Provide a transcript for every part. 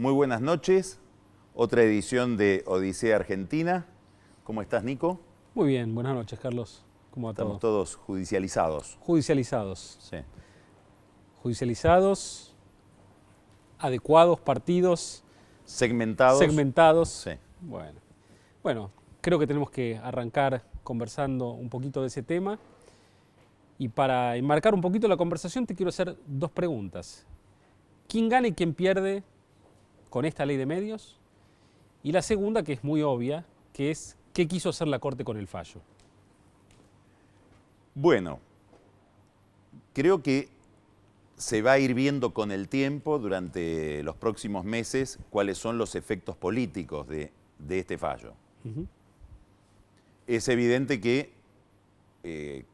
Muy buenas noches, otra edición de Odisea Argentina. ¿Cómo estás, Nico? Muy bien, buenas noches, Carlos. ¿Cómo va todo? Estamos todos judicializados. Judicializados. Sí. Judicializados, adecuados, partidos, Segmentados. segmentados. Sí. Bueno, creo que tenemos que arrancar conversando un poquito de ese tema. Y para enmarcar un poquito la conversación te quiero hacer dos preguntas. ¿Quién gana y quién pierde con esta ley de medios? Y la segunda, que es muy obvia, que es ¿qué quiso hacer la Corte con el fallo? Bueno, creo que se va a ir viendo con el tiempo durante los próximos meses cuáles son los efectos políticos de este fallo. Es evidente que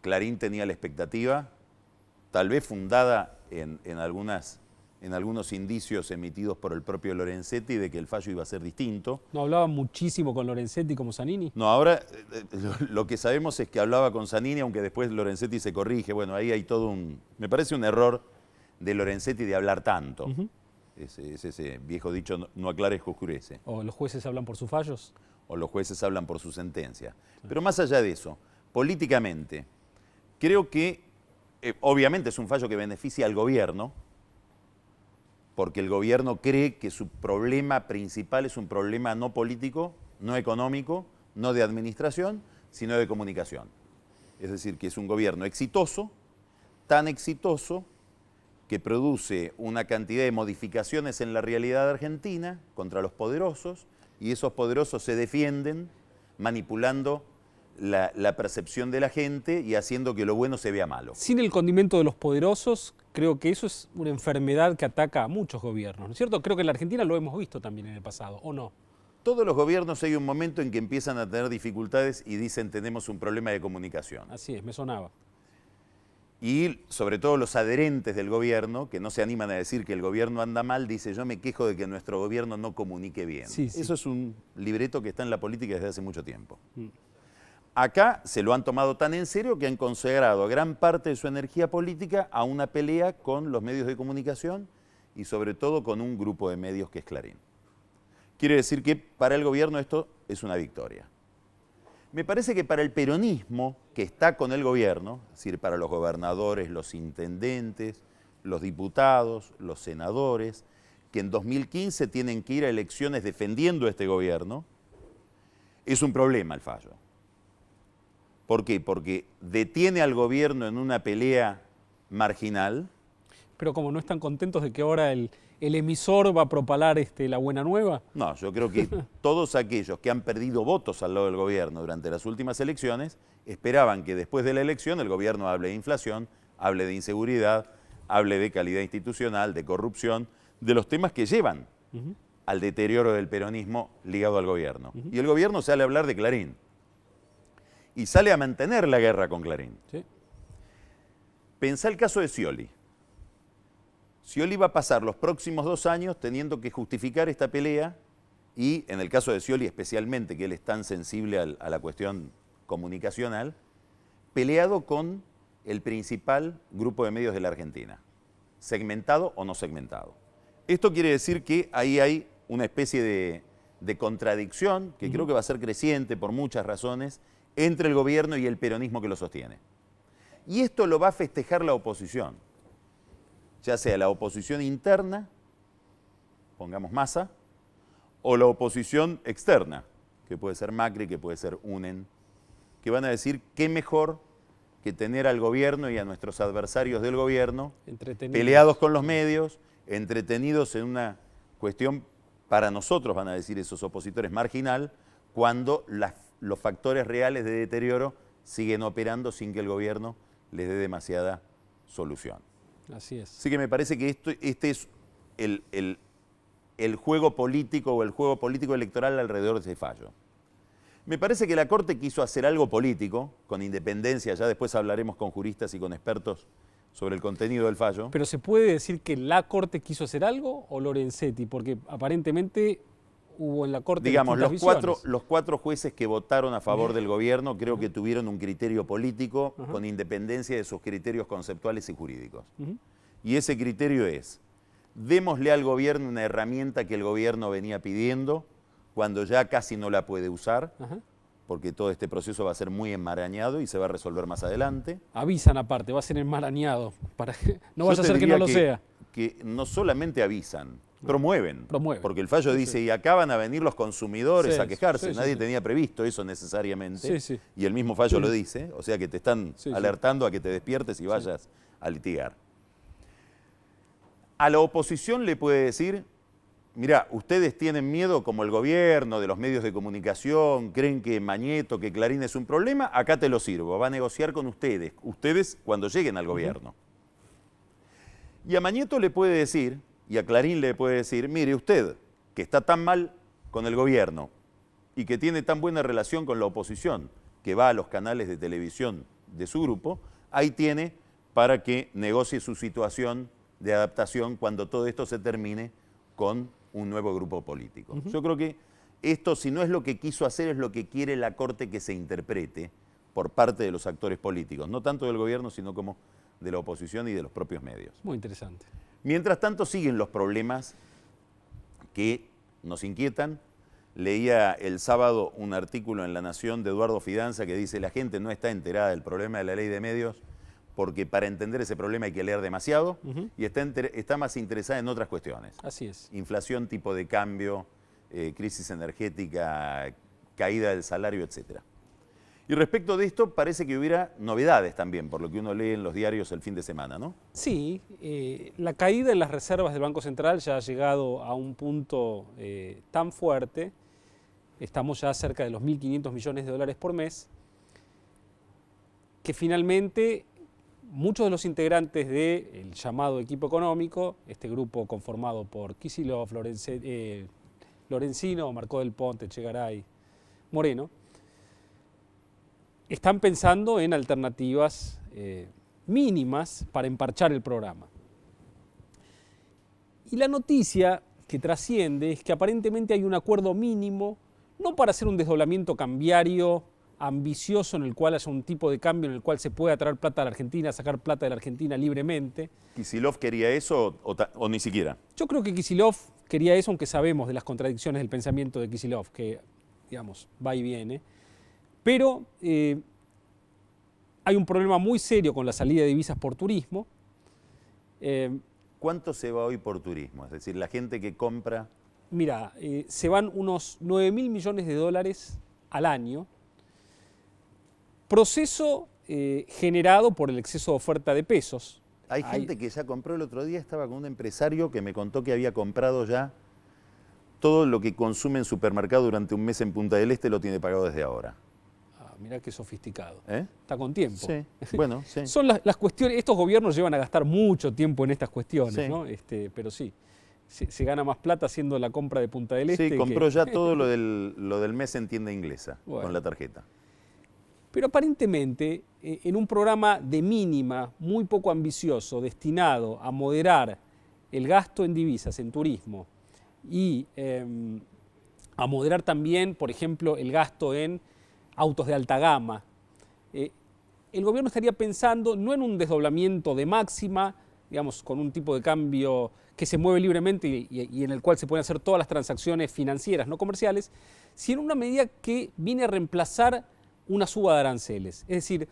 Clarín tenía la expectativa, tal vez fundada en algunos indicios emitidos por el propio Lorenzetti de que el fallo iba a ser distinto. ¿No hablaba muchísimo con Lorenzetti como Zanini? No, ahora lo que sabemos es que hablaba con Zanini, aunque después Lorenzetti se corrige. Bueno, ahí hay todo me parece un error de Lorenzetti de hablar tanto. Es ese viejo dicho, no aclares que oscurece. ¿O los jueces hablan por sus fallos? O los jueces hablan por su sentencia. Pero más allá de eso, políticamente, creo que obviamente es un fallo que beneficia al gobierno, porque el gobierno cree que su problema principal es un problema no político, no económico, no de administración, sino de comunicación. Es decir, que es un gobierno exitoso, tan exitoso que produce una cantidad de modificaciones en la realidad argentina contra los poderosos, y esos poderosos se defienden manipulando la percepción de la gente y haciendo que lo bueno se vea malo. Sin el condimento de los poderosos, creo que eso es una enfermedad que ataca a muchos gobiernos, ¿no es cierto? Creo que en la Argentina lo hemos visto también en el pasado, ¿o no? Todos los gobiernos hay un momento en que empiezan a tener dificultades y dicen tenemos un problema de comunicación. Así es, me sonaba. Y sobre todo los adherentes del gobierno, que no se animan a decir que el gobierno anda mal, dice yo me quejo de que nuestro gobierno no comunique bien. Sí. Eso es un libreto que está en la política desde hace mucho tiempo. Acá se lo han tomado tan en serio que han consagrado gran parte de su energía política a una pelea con los medios de comunicación y sobre todo con un grupo de medios que es Clarín. Quiere decir que para el gobierno esto es una victoria. Me parece que para el peronismo que está con el gobierno, es decir, para los gobernadores, los intendentes, los diputados, los senadores, que en 2015 tienen que ir a elecciones defendiendo este gobierno, es un problema el fallo. ¿Por qué? Porque detiene al gobierno en una pelea marginal. Pero como no están contentos de que ahora el emisor va a propalar la buena nueva. No, yo creo que todos aquellos que han perdido votos al lado del gobierno durante las últimas elecciones esperaban que después de la elección el gobierno hable de inflación, hable de inseguridad, hable de calidad institucional, de corrupción, de los temas que llevan al deterioro del peronismo ligado al gobierno. Y el gobierno sale a hablar de Clarín. Y sale a mantener la guerra con Clarín. Sí. Pensá el caso de Scioli. Scioli va a pasar los próximos 2 años teniendo que justificar esta pelea y, en el caso de Scioli especialmente, que él es tan sensible a la cuestión comunicacional, peleado con el principal grupo de medios de la Argentina, segmentado o no segmentado. Esto quiere decir que ahí hay una especie de contradicción que creo que va a ser creciente por muchas razones entre el gobierno y el peronismo que lo sostiene. Y esto lo va a festejar la oposición, ya sea la oposición interna, pongamos Massa, o la oposición externa, que puede ser Macri, que puede ser UNEN, que van a decir qué mejor que tener al gobierno y a nuestros adversarios del gobierno peleados con los medios, entretenidos en una cuestión, para nosotros van a decir esos opositores, marginal, cuando los factores reales de deterioro siguen operando sin que el gobierno les dé demasiada solución. Así es. Así que me parece que este es el juego político o el juego político electoral alrededor de ese fallo. Me parece que la Corte quiso hacer algo político, con independencia, ya después hablaremos con juristas y con expertos sobre el contenido del fallo. ¿Pero se puede decir que la Corte quiso hacer algo o Lorenzetti? Porque aparentemente hubo en la Corte digamos, distintas los cuatro jueces que votaron a favor del gobierno creo que tuvieron un criterio político con independencia de sus criterios conceptuales y jurídicos. Y ese criterio es, démosle al gobierno una herramienta que el gobierno venía pidiendo cuando ya casi no la puede usar, Ajá. porque todo este proceso va a ser muy enmarañado y se va a resolver más adelante. Avisan aparte, va a ser enmarañado, para que no Yo vaya a te ser que diría no lo sea. Que no solamente avisan, promueven. Promueven. Porque el fallo dice, y acá van a venir los consumidores Sí, a quejarse. sí, sí, Nadie sí. tenía previsto eso necesariamente. Sí, sí. Y el mismo fallo lo dice, o sea que te están Sí, sí. alertando a que te despiertes y vayas a litigar. A la oposición le puede decir, mirá, ustedes tienen miedo como el gobierno, de los medios de comunicación, creen que Mañeto, que Clarín es un problema, acá te lo sirvo, va a negociar con ustedes cuando lleguen al gobierno. Y a Mañeto le puede decir, y a Clarín le puede decir, mire usted, que está tan mal con el gobierno y que tiene tan buena relación con la oposición, que va a los canales de televisión de su grupo, ahí tiene para que negocie su situación de adaptación cuando todo esto se termine con un nuevo grupo político. Yo creo que esto, si no es lo que quiso hacer, es lo que quiere la Corte que se interprete por parte de los actores políticos, no tanto del gobierno, sino como de la oposición y de los propios medios. Muy interesante. Mientras tanto, siguen los problemas que nos inquietan. Leía el sábado un artículo en La Nación de Eduardo Fidanza que dice: la gente no está enterada del problema de la ley de medios porque para entender ese problema hay que leer demasiado y está más interesada en otras cuestiones. Así es. Inflación, tipo de cambio, crisis energética, caída del salario, etc. Y respecto de esto, parece que hubiera novedades también, por lo que uno lee en los diarios el fin de semana, ¿no? Sí, la caída en las reservas del Banco Central ya ha llegado a un punto tan fuerte, estamos ya cerca de los 1.500 millones de dólares por mes, que finalmente muchos de los integrantes del llamado equipo económico, este grupo conformado por Kicillof, Lorenzino, Marcó del Ponte, Chegaray, Moreno, están pensando en alternativas mínimas para emparchar el programa. Y la noticia que trasciende es que aparentemente hay un acuerdo mínimo, no para hacer un desdoblamiento cambiario ambicioso en el cual haya un tipo de cambio en el cual se pueda traer plata a la Argentina, sacar plata de la Argentina libremente. ¿Kicillof quería eso o ni siquiera? Yo creo que Kicillof quería eso, aunque sabemos de las contradicciones del pensamiento de Kicillof, que, digamos, va y viene. Pero hay un problema muy serio con la salida de divisas por turismo. ¿Cuánto se va hoy por turismo? Es decir, la gente que compra... Mira, se van unos 9.000 millones de dólares al año. Proceso generado por el exceso de oferta de pesos. Hay gente que ya compró. El otro día estaba con un empresario que me contó que había comprado ya todo lo que consume en supermercado durante un mes en Punta del Este, lo tiene pagado desde ahora. Mirá qué sofisticado. ¿Eh? Está con tiempo. Sí, bueno, sí. Son las cuestiones, estos gobiernos llevan a gastar mucho tiempo en estas cuestiones, Sí. ¿no? Pero sí, se gana más plata haciendo la compra de Punta del Este. Sí, compró ya todo lo del mes en tienda inglesa, Bueno. con la tarjeta. Pero aparentemente, en un programa de mínima, muy poco ambicioso, destinado a moderar el gasto en divisas, en turismo, y a moderar también, por ejemplo, el gasto en autos de alta gama, el gobierno estaría pensando no en un desdoblamiento de máxima, digamos, con un tipo de cambio que se mueve libremente y en el cual se pueden hacer todas las transacciones financieras, no comerciales, sino en una medida que viene a reemplazar una suba de aranceles. Es decir,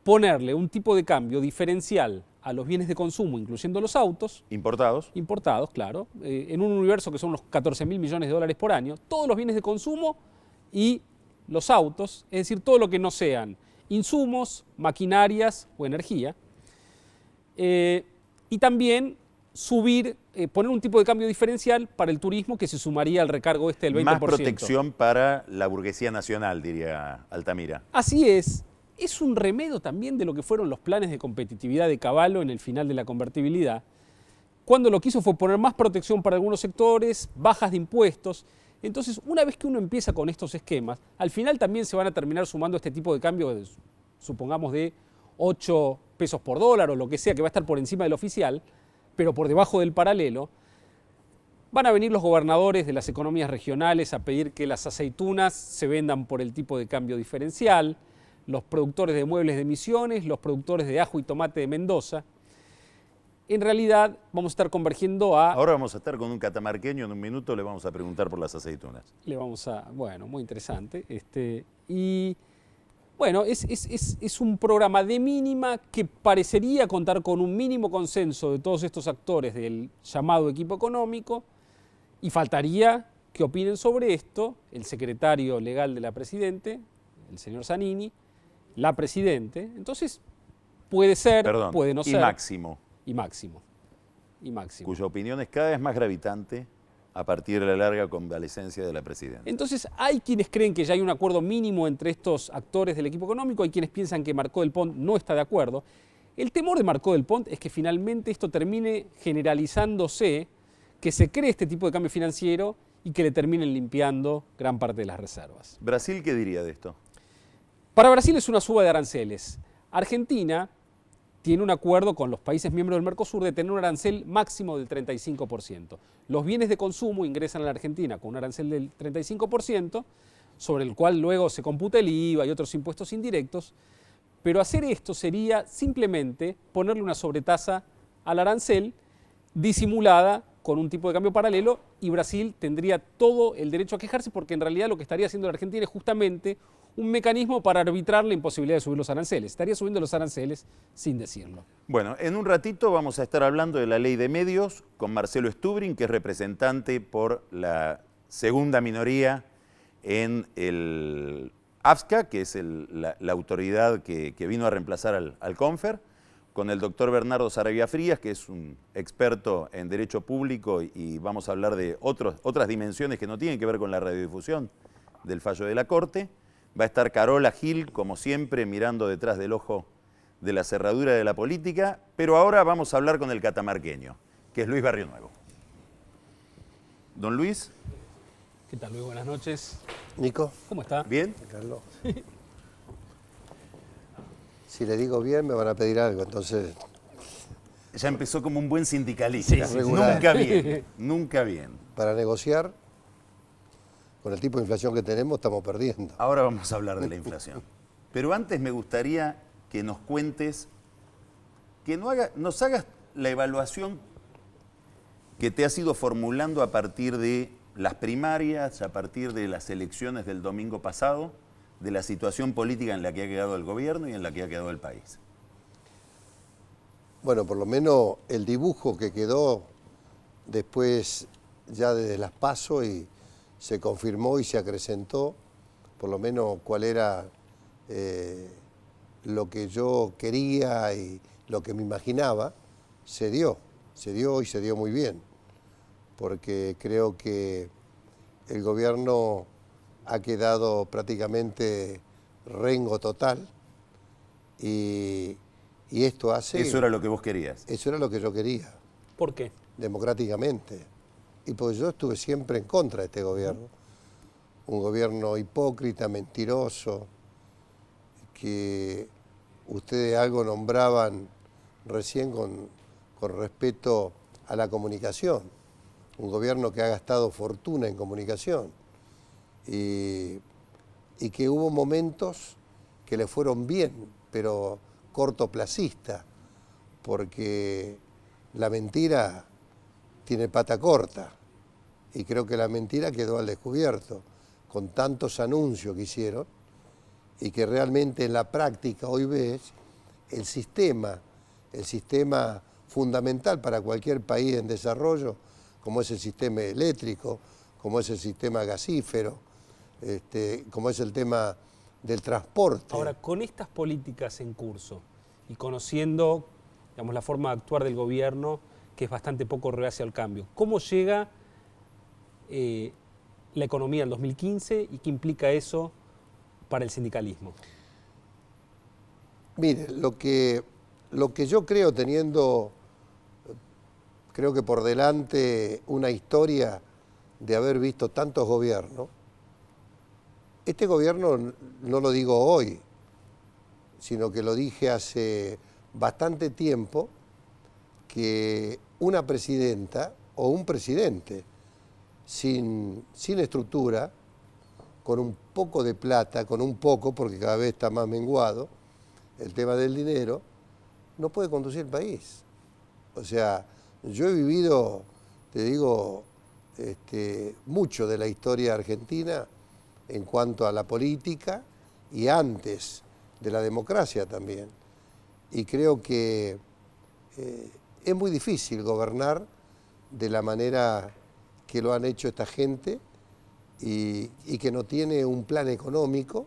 ponerle un tipo de cambio diferencial a los bienes de consumo, incluyendo los autos. ¿Importados? Importados, claro. En un universo que son unos 14.000 millones de dólares por año, todos los bienes de consumo y los autos, es decir, todo lo que no sean insumos, maquinarias o energía. Y también poner un tipo de cambio diferencial para el turismo que se sumaría al recargo del 20%. Más protección para la burguesía nacional, diría Altamira. Así es. Es un remedio también de lo que fueron los planes de competitividad de Cavallo en el final de la convertibilidad. Cuando lo que hizo fue poner más protección para algunos sectores, bajas de impuestos. Entonces, una vez que uno empieza con estos esquemas, al final también se van a terminar sumando este tipo de cambio, supongamos de 8 pesos por dólar o lo que sea, que va a estar por encima del oficial, pero por debajo del paralelo. Van a venir los gobernadores de las economías regionales a pedir que las aceitunas se vendan por el tipo de cambio diferencial, los productores de muebles de Misiones, los productores de ajo y tomate de Mendoza. en realidad vamos a estar convergiendo a... Ahora vamos a estar con un catamarqueño, en un minuto le vamos a preguntar por las aceitunas. Le vamos a... Bueno, muy interesante. Y bueno, es un programa de mínima que parecería contar con un mínimo consenso de todos estos actores del llamado equipo económico, y faltaría que opinen sobre esto el secretario legal de la Presidente, el señor Zanini, la Presidente. Entonces, puede ser, Perdón, puede no y ser. Máximo, Y Máximo. Y Máximo. cuya opinión es cada vez más gravitante a partir de la larga convalecencia de la Presidenta. Entonces, hay quienes creen que ya hay un acuerdo mínimo entre estos actores del equipo económico, hay quienes piensan que Marcó del Pont no está de acuerdo. El temor de Marcó del Pont es que finalmente esto termine generalizándose, que se cree este tipo de cambio financiero y que le terminen limpiando gran parte de las reservas. ¿Brasil qué diría de esto? Para Brasil es una suba de aranceles. Argentina tiene un acuerdo con los países miembros del Mercosur de tener un arancel máximo del 35%. Los bienes de consumo ingresan a la Argentina con un arancel del 35%, sobre el cual luego se computa el IVA y otros impuestos indirectos, pero hacer esto sería simplemente ponerle una sobretasa al arancel disimulada con un tipo de cambio paralelo, y Brasil tendría todo el derecho a quejarse, porque en realidad lo que estaría haciendo la Argentina es justamente un mecanismo para arbitrar la imposibilidad de subir los aranceles. Estaría subiendo los aranceles sin decirlo. Bueno, en un ratito vamos a estar hablando de la ley de medios con Marcelo Stubrin, que es representante por la segunda minoría en el AFSCA, que es la autoridad que vino a reemplazar al CONFER, con el doctor Bernardo Saravia Frías, que es un experto en derecho público, y vamos a hablar de otras dimensiones que no tienen que ver con la radiodifusión del fallo de la Corte. Va a estar Carola Gil, como siempre, mirando detrás del ojo de la cerradura de la política, pero ahora vamos a hablar con el catamarqueño, que es Luis Barrio Nuevo. Don Luis. ¿Qué tal, Luis? Buenas noches. Nico. ¿Cómo está? ¿Bien? Carlos. Si le digo bien, me van a pedir algo, entonces... Ya empezó como un buen sindicalista. Sí, regular. Nunca bien, nunca bien. Para negociar, con el tipo de inflación que tenemos, estamos perdiendo. Ahora vamos a hablar de la inflación. Pero antes me gustaría que nos cuentes, que nos hagas la evaluación que te has ido formulando a partir de las primarias, a partir de las elecciones del domingo pasado, de la situación política en la que ha quedado el gobierno y en la que ha quedado el país. Bueno, por lo menos el dibujo que quedó después ya desde las PASO y se confirmó y se acrecentó, por lo menos cuál era lo que yo quería y lo que me imaginaba, se dio y se dio muy bien, porque creo que el gobierno ha quedado prácticamente rengo total y esto hace... Eso era lo que vos querías. Eso era lo que yo quería, ¿Por qué? democráticamente. Y pues yo estuve siempre en contra de este gobierno. Un gobierno hipócrita, mentiroso, que ustedes algo nombraban recién con respecto a la comunicación. Un gobierno que ha gastado fortuna en comunicación. Y que hubo momentos que le fueron bien, pero cortoplacista, porque la mentira tiene pata corta, y creo que la mentira quedó al descubierto, con tantos anuncios que hicieron, y que realmente en la práctica hoy ves el sistema fundamental para cualquier país en desarrollo, como es el sistema eléctrico, como es el sistema gasífero, como es el tema del transporte. Ahora, con estas políticas en curso y conociendo, digamos, la forma de actuar del gobierno, que es bastante poco reacio al cambio, ¿cómo llega la economía en 2015 y qué implica eso para el sindicalismo? Mire, lo que yo creo, teniendo, creo que por delante una historia de haber visto tantos gobiernos, este gobierno no lo digo hoy, sino que lo dije hace bastante tiempo, que una presidenta o un presidente sin estructura, con un poco de plata, con un poco, porque cada vez está más menguado el tema del dinero, no puede conducir el país. O sea, yo he vivido, te digo, mucho de la historia argentina en cuanto a la política y antes de la democracia también. Y creo que es muy difícil gobernar de la manera que lo han hecho esta gente y que no tiene un plan económico,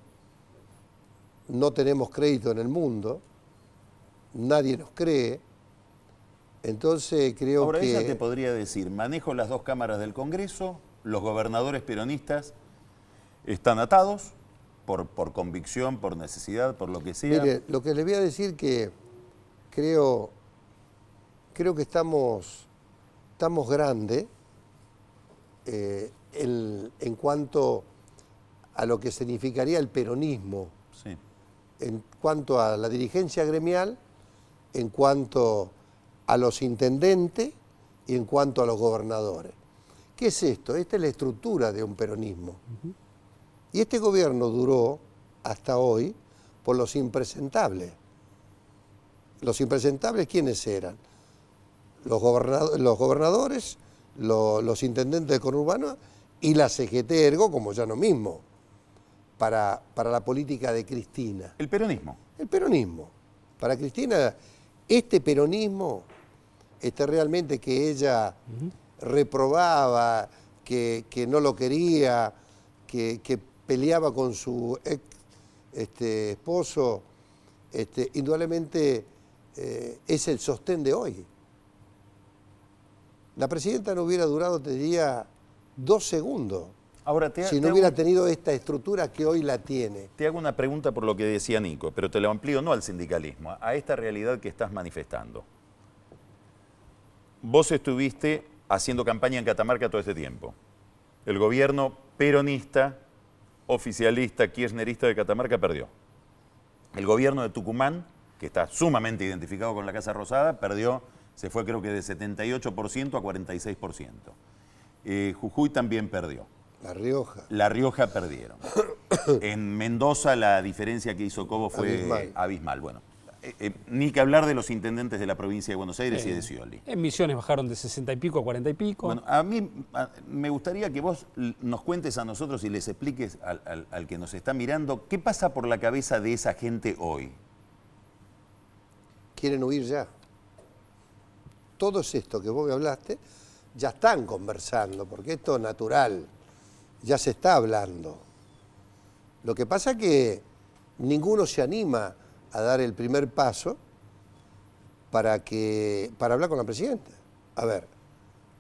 no tenemos crédito en el mundo, nadie nos cree. Entonces creo Ahora, que... ella te podría decir, manejo las dos cámaras del Congreso, los gobernadores peronistas están atados por convicción, por necesidad, por lo que sea. Mire, lo que les voy a decir que creo que estamos grandes en cuanto a lo que significaría el peronismo, Sí. en cuanto a la dirigencia gremial, en cuanto a los intendentes y en cuanto a los gobernadores. ¿Qué es esto? Esta es la estructura de un peronismo. Y este gobierno duró hasta hoy por los impresentables. ¿Los impresentables quiénes eran? Los gobernadores, los intendentes del conurbano y la CGT Ergo, como ya no mismo, para la política de Cristina. El peronismo. El peronismo. Para Cristina, este peronismo, realmente que ella reprobaba, que no lo quería, que peleaba con su ex esposo, indudablemente es el sostén de hoy. La presidenta no hubiera durado, te diría, 2 segundos. Ahora, si no hubiera tenido esta estructura que hoy la tiene. Te hago una pregunta por lo que decía Nico, pero te lo amplío no al sindicalismo, a esta realidad que estás manifestando. Vos estuviste haciendo campaña en Catamarca todo este tiempo. El gobierno peronista, oficialista, kirchnerista de Catamarca perdió. El gobierno de Tucumán, que está sumamente identificado con la Casa Rosada, perdió, se fue creo que de 78% a 46%. Jujuy también perdió. La Rioja. La Rioja perdieron. En Mendoza la diferencia que hizo Cobo fue abismal. Bueno, ni que hablar de los intendentes de la provincia de Buenos Aires y de Scioli. En Misiones bajaron de 60 y pico a 40 y pico. Bueno, a mí me gustaría que vos nos cuentes a nosotros y les expliques al que nos está mirando qué pasa por la cabeza de esa gente hoy. Quieren huir ya. Todos estos que vos me hablaste ya están conversando, porque esto es natural, ya se está hablando. Lo que pasa es que ninguno se anima a dar el primer paso para hablar con la presidenta. A ver,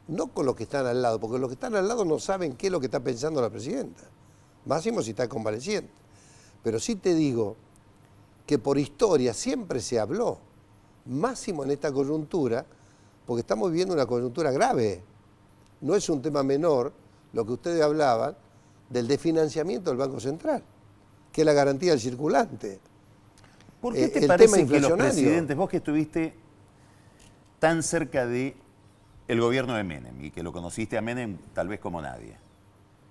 no con los que están al lado, porque los que están al lado no saben qué es lo que está pensando la presidenta. Máximo si está convaleciente. Pero sí te digo que por historia siempre se habló, máximo en esta coyuntura, porque estamos viviendo una coyuntura grave. No es un tema menor lo que ustedes hablaban del desfinanciamiento del Banco Central, que es la garantía del circulante. ¿Por qué te parece que los presidentes, vos que estuviste tan cerca de el gobierno de Menem y que lo conociste a Menem tal vez como nadie?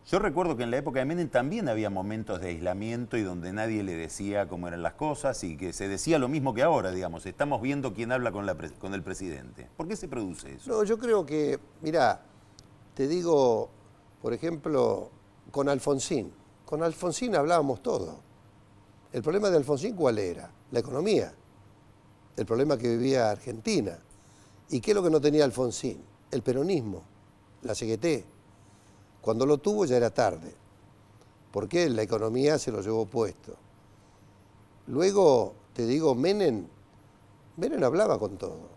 Yo recuerdo que en la época de Menem también había momentos de aislamiento y donde nadie le decía cómo eran las cosas y que se decía lo mismo que ahora, digamos. Estamos viendo quién habla con el presidente. ¿Por qué se produce eso? No, yo creo que, mirá, te digo, por ejemplo, con Alfonsín. Con Alfonsín hablábamos todo. El problema de Alfonsín, ¿cuál era? La economía. El problema que vivía Argentina. ¿Y qué es lo que no tenía Alfonsín? El peronismo, la CGT. Cuando lo tuvo ya era tarde, porque la economía se lo llevó puesto. Luego, te digo, Menem hablaba con todo.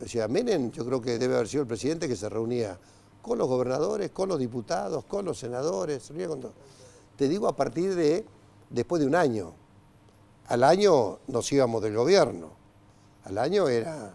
O sea, Menem yo creo que debe haber sido el presidente que se reunía con los gobernadores, con los diputados, con los senadores, se reunía con todo. Te digo a partir de, después de un año. Al año nos íbamos del gobierno. Al año era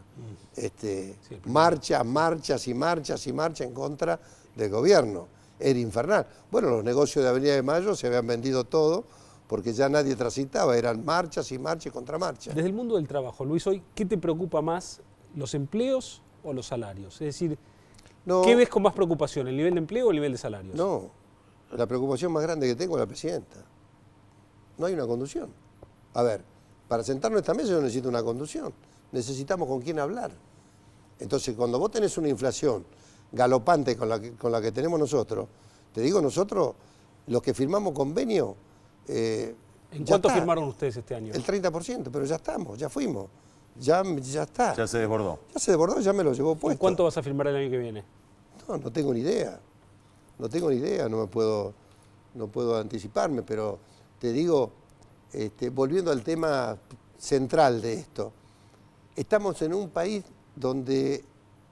marchas en contra del gobierno. Era infernal. Bueno, los negocios de Avenida de Mayo se habían vendido todo porque ya nadie transitaba, eran marchas y contra marchas. Desde el mundo del trabajo, Luis, hoy, ¿qué te preocupa más, los empleos o los salarios? Es decir, no, ¿qué ves con más preocupación, el nivel de empleo o el nivel de salarios? No, la preocupación más grande que tengo es la presidenta. No hay una conducción. A ver, para sentarnos en esta mesa yo necesito una conducción. Necesitamos con quién hablar. Entonces, cuando vos tenés una inflación galopante con la que tenemos nosotros, te digo, nosotros, los que firmamos convenio... ¿En cuánto firmaron ustedes este año? El 30%, pero ya estamos, ya fuimos. Ya está. Ya se desbordó. Ya se desbordó, ya me lo llevó ¿Y puesto. cuánto vas a firmar el año que viene? No tengo ni idea. No tengo ni idea, no puedo anticiparme, pero te digo, volviendo al tema central de esto, estamos en un país donde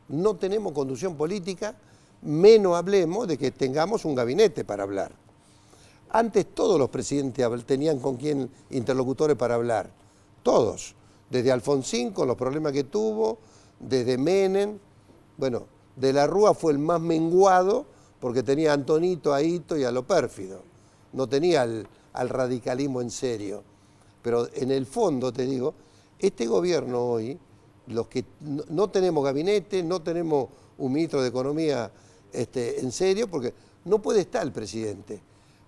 no tenemos conducción política, menos hablemos de que tengamos un gabinete para hablar. Antes todos los presidentes tenían con quién interlocutores para hablar, todos, desde Alfonsín con los problemas que tuvo, desde Menem, bueno, de la Rúa fue el más menguado porque tenía a Antonito, a Hito y a lo pérfido, no tenía al radicalismo en serio. Pero en el fondo, te digo, este gobierno hoy, los que no tenemos gabinete, no tenemos un ministro de Economía en serio, porque no puede estar el presidente,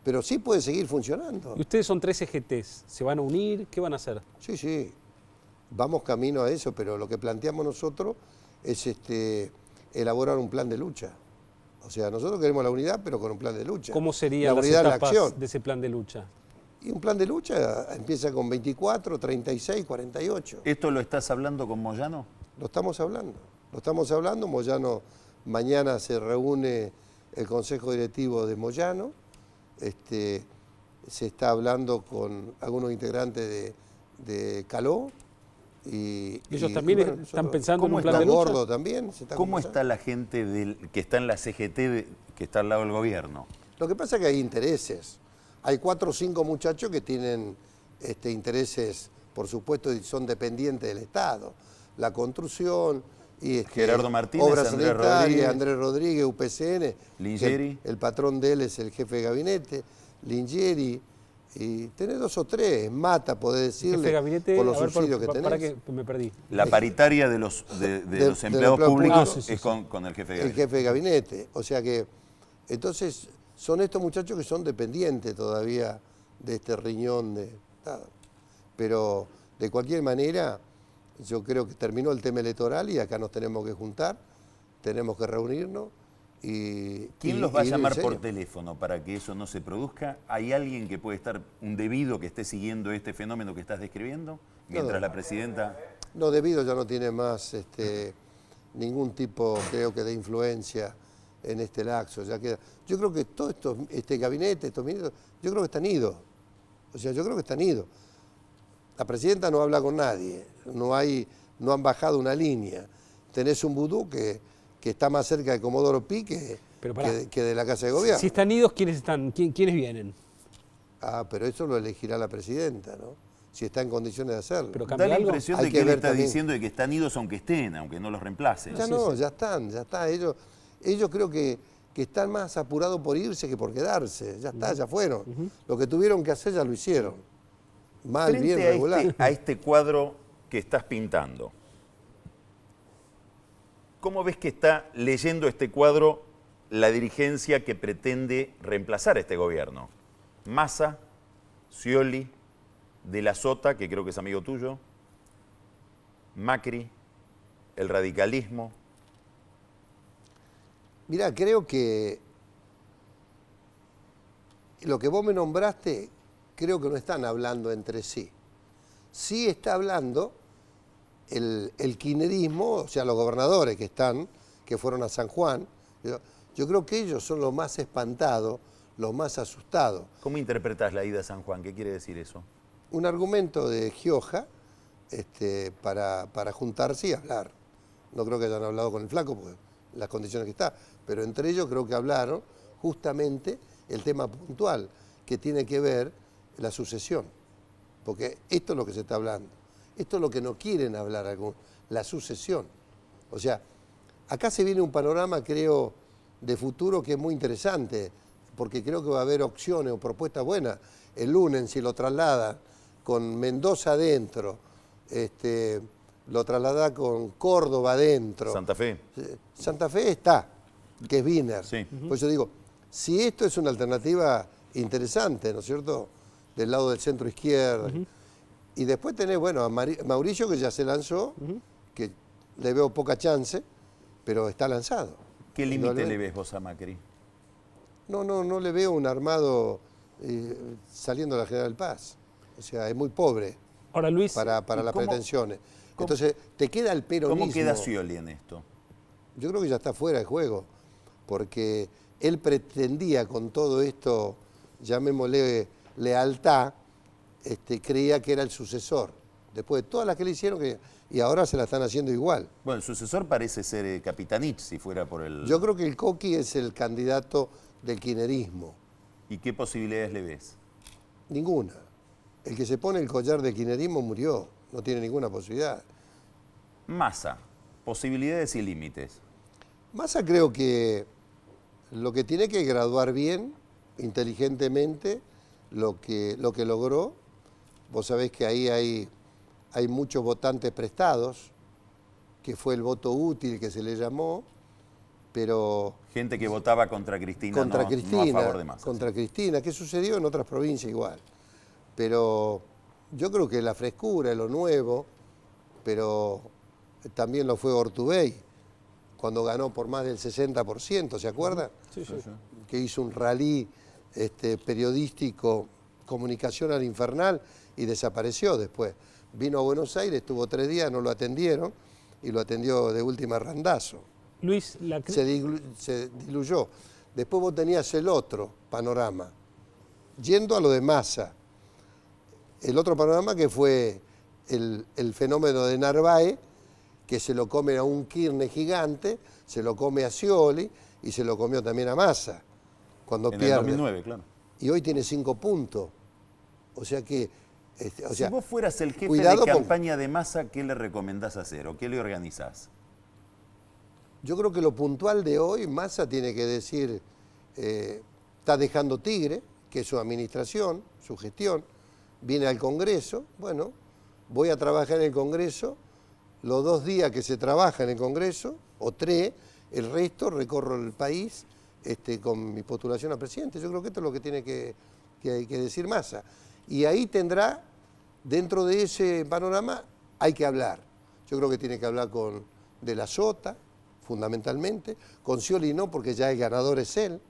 pero sí puede seguir funcionando. Y ustedes son 3 CGTs, ¿se van a unir? ¿Qué van a hacer? Sí, vamos camino a eso, pero lo que planteamos nosotros es elaborar un plan de lucha. O sea, nosotros queremos la unidad, pero con un plan de lucha. ¿Cómo serían las unidad, etapas de ese plan de lucha? Y un plan de lucha empieza con 24, 36, 48. ¿Esto lo estás hablando con Moyano? Lo estamos hablando. Moyano, mañana se reúne el Consejo Directivo de Moyano. Se está hablando con algunos integrantes de Caló. Y ellos también están pensando en un plan de lucha. Gordo también. ¿Cómo está la gente que está en la CGT, que está al lado del gobierno? Lo que pasa es que hay intereses. Hay 4 o 5 muchachos que tienen intereses, por supuesto, y son dependientes del Estado. La construcción y Gerardo Martínez, Obras Andrés Sanitarias, Rodríguez. Andrés Rodríguez, UPCN. Lingeri. El patrón de él es el jefe de gabinete, Lingeri. Y tenés 2 o 3, Mata, podés decirle, jefe de gabinete, por los subsidios que tenés. Para que me perdí. La paritaria de los empleados públicos es con el jefe de gabinete. El jefe de gabinete. O sea que, entonces, son estos muchachos que son dependientes todavía de este riñón de Estado. Pero, de cualquier manera, yo creo que terminó el tema electoral y acá nos tenemos que juntar, tenemos que reunirnos y... ¿Quién los va a ir en llamar serio. por teléfono para que eso no se produzca? ¿Hay alguien que puede estar, un debido que esté siguiendo este fenómeno que estás describiendo? Mientras la presidenta... No, debido ya no tiene más ningún tipo, creo que, de influencia en este laxo. Ya queda. Yo creo que todo este gabinete, estos ministros, yo creo que están idos. O sea, yo creo que están idos. La presidenta no habla con nadie, no han bajado una línea. Tenés un vudú que está más cerca de Comodoro Pi que de la Casa de Gobierno. Si están idos, ¿quiénes están? ¿Quiénes vienen? Pero eso lo elegirá la presidenta, ¿no? Si está en condiciones de hacerlo. Pero Da cambia la algo. impresión Hay de que que él ver está también. diciendo de que están idos aunque estén, aunque no los reemplacen. Ya no, ya está. Ellos creo que están más apurados por irse que por quedarse. Ya está, ya fueron. Lo que tuvieron que hacer ya lo hicieron. Mal, Frente bien, regular. a este cuadro que estás pintando, ¿cómo ves que está leyendo este cuadro la dirigencia que pretende reemplazar a este gobierno? Massa, Scioli, De la Sota, que creo que es amigo tuyo, Macri, el radicalismo. Mirá, creo que lo que vos me nombraste, creo que no están hablando entre sí. Sí está hablando el kirchnerismo, o sea, los gobernadores que fueron a San Juan. Yo creo que ellos son los más espantados, los más asustados. ¿Cómo interpretás la ida a San Juan? ¿Qué quiere decir eso? Un argumento de Gioja para juntarse y hablar. No creo que hayan hablado con el flaco, porque las condiciones que está, pero entre ellos creo que hablaron justamente el tema puntual, que tiene que ver la sucesión, porque esto es lo que se está hablando, esto es lo que no quieren hablar algunos, la sucesión. O sea, acá se viene un panorama, creo, de futuro que es muy interesante, porque creo que va a haber opciones o propuestas buenas. El lunes, si lo trasladan con Mendoza adentro, lo traslada con Córdoba adentro. Santa Fe. Santa Fe está, que es Wiener. Sí. Pues yo digo, si esto es una alternativa interesante, ¿no es cierto?, del lado del centro izquierda. Y después tenés, bueno, a Mauricio, que ya se lanzó, que le veo poca chance, pero está lanzado. ¿Qué límite le ves vos a Macri? No le veo un armado saliendo de la General Paz. O sea, es muy pobre Ahora, Luis, para las pretensiones. Entonces, te queda el peronismo. ¿Cómo queda Scioli en esto? Yo creo que ya está fuera de juego, porque él pretendía con todo esto, llamémosle lealtad, creía que era el sucesor. Después de todas las que le hicieron, y ahora se la están haciendo igual. Bueno, el sucesor parece ser Capitanich, si fuera por el... Yo creo que el Coqui es el candidato del kirchnerismo. ¿Y qué posibilidades le ves? Ninguna. El que se pone el collar del kirchnerismo murió, no tiene ninguna posibilidad. Massa, posibilidades y límites. Massa creo que lo que tiene que graduar bien, inteligentemente, lo que logró. Vos sabés que ahí hay muchos votantes prestados, que fue el voto útil que se le llamó, pero... Gente que votaba contra Cristina, contra no, Cristina, no a favor de Massa. contra Cristina, que sucedió en otras provincias igual. Pero yo creo que la frescura, lo nuevo, pero también lo fue Ortubey, cuando ganó por más del 60%, ¿se acuerda? Sí. Que hizo un rally periodístico, comunicación al infernal, y desapareció después. Vino a Buenos Aires, estuvo 3 días, no lo atendieron, y lo atendió de última randazo. Luis, Se diluyó. Después vos tenías el otro panorama, yendo a lo de Massa. El otro panorama que fue el fenómeno de Narváez, que se lo come a un Kirchner gigante, se lo come a Scioli y se lo comió también a Massa cuando En pierde. el 2009, claro. Y hoy tiene 5 puntos. O sea que... si vos fueras el jefe cuidado de campaña de Massa, ¿qué le recomendás hacer o qué le organizás? Yo creo que lo puntual de hoy, Massa tiene que decir, está dejando Tigre, que es su administración, su gestión, viene al Congreso, bueno, voy a trabajar en el Congreso, los 2 días que se trabaja en el Congreso, o 3, el resto recorro el país con mi postulación a presidente. Yo creo que esto es lo que tiene que decir Massa. Y ahí tendrá, dentro de ese panorama, hay que hablar. Yo creo que tiene que hablar con De la Sota, fundamentalmente, con Scioli no, porque ya el ganador es él,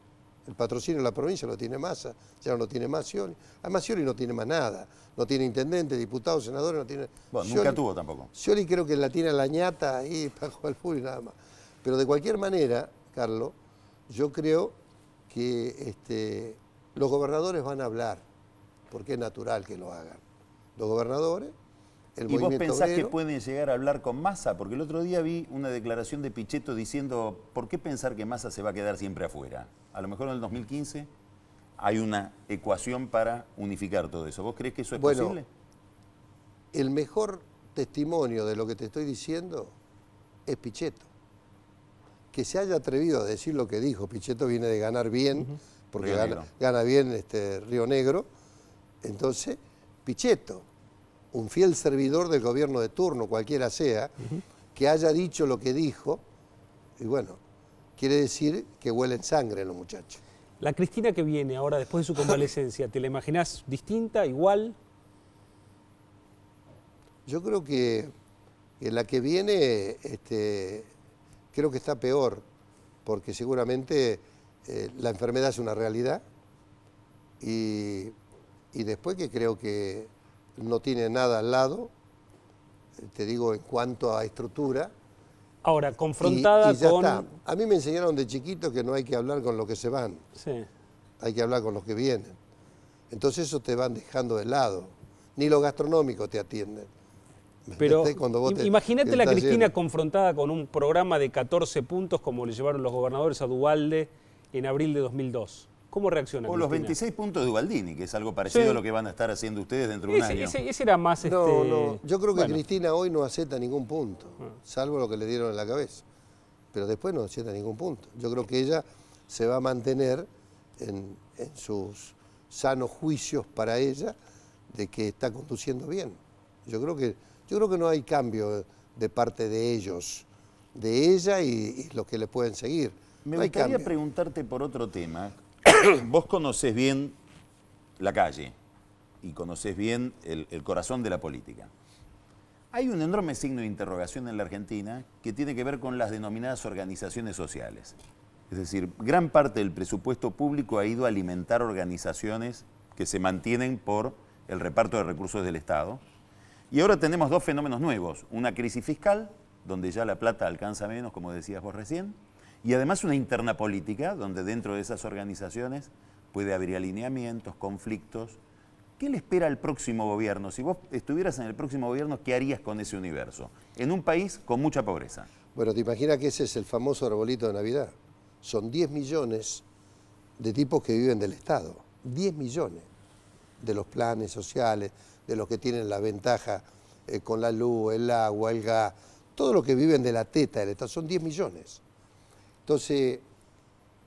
el patrocinio de la provincia lo tiene Massa, ya no lo tiene más Scioli. Además Scioli no tiene más nada, no tiene intendente, diputados, senadores, no tiene... Bueno, nunca tuvo tampoco. Scioli creo que la tiene a la ñata ahí para jugar al fútbol y nada más. Pero de cualquier manera, Carlos, yo creo que los gobernadores van a hablar, porque es natural que lo hagan. Los gobernadores, el ¿Y vos movimiento pensás obrero, que pueden llegar a hablar con Massa? Porque el otro día vi una declaración de Pichetto diciendo, ¿por qué pensar que Massa se va a quedar siempre afuera? A lo mejor en el 2015 hay una ecuación para unificar todo eso. ¿Vos creés que eso es posible? El mejor testimonio de lo que te estoy diciendo es Pichetto. Que se haya atrevido a decir lo que dijo. Pichetto viene de ganar bien, porque gana bien Río Negro. Entonces, Pichetto, un fiel servidor del gobierno de turno, cualquiera sea, que haya dicho lo que dijo, y bueno, quiere decir que huelen sangre los muchachos. La Cristina que viene ahora después de su convalecencia, ¿te la imaginás distinta, igual? Yo creo que la que viene, creo que está peor, porque seguramente la enfermedad es una realidad, y después que creo que no tiene nada al lado, te digo en cuanto a estructura. Ahora, confrontada y ya con... está. A mí me enseñaron de chiquito que no hay que hablar con los que se van, Sí. hay que hablar con los que vienen. Entonces eso te van dejando de lado. Ni los gastronómicos te atienden. Pero Cuando vos imagínate que la estás Cristina lleno. confrontada con un programa de 14 puntos como le llevaron los gobernadores a Duhalde en abril de 2002. ¿Cómo reacciona O los Cristina? 26 puntos de Ubaldini, que es algo parecido Sí. a lo que van a estar haciendo ustedes dentro de un año. Ese era más... No, yo creo que bueno, Cristina hoy no acepta ningún punto, salvo lo que le dieron en la cabeza. Pero después no acepta ningún punto. Yo creo que ella se va a mantener en sus sanos juicios para ella de que está conduciendo bien. Yo creo que no hay cambio de parte de ellos, de ella y los que le pueden seguir. Me No hay gustaría cambio. preguntarte por otro tema. Vos conocés bien la calle y conocés bien el corazón de la política. Hay un enorme signo de interrogación en la Argentina que tiene que ver con las denominadas organizaciones sociales. Es decir, gran parte del presupuesto público ha ido a alimentar organizaciones que se mantienen por el reparto de recursos del Estado. Y ahora tenemos dos fenómenos nuevos. Una crisis fiscal, donde ya la plata alcanza menos, como decías vos recién, y además una interna política, donde dentro de esas organizaciones puede haber alineamientos, conflictos. ¿Qué le espera al próximo gobierno? Si vos estuvieras en el próximo gobierno, ¿qué harías con ese universo? En un país con mucha pobreza. Bueno, ¿te imaginas que ese es el famoso arbolito de Navidad? Son 10 millones de tipos que viven del Estado. 10 millones de los planes sociales, de los que tienen la ventaja con la luz, el agua, el gas, todo lo que viven de la teta del Estado, son 10 millones. Entonces,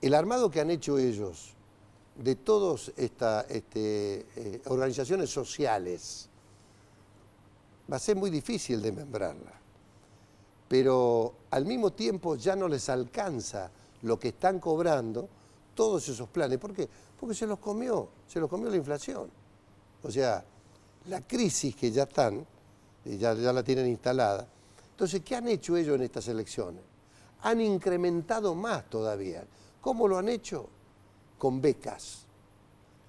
el armado que han hecho ellos de todas estas organizaciones sociales va a ser muy difícil de membrarla. Pero al mismo tiempo ya no les alcanza lo que están cobrando todos esos planes. ¿Por qué? Porque se los comió la inflación. O sea, la crisis que ya están, ya la tienen instalada. Entonces, ¿qué han hecho ellos en estas elecciones? Han incrementado más todavía. ¿Cómo lo han hecho? Con becas.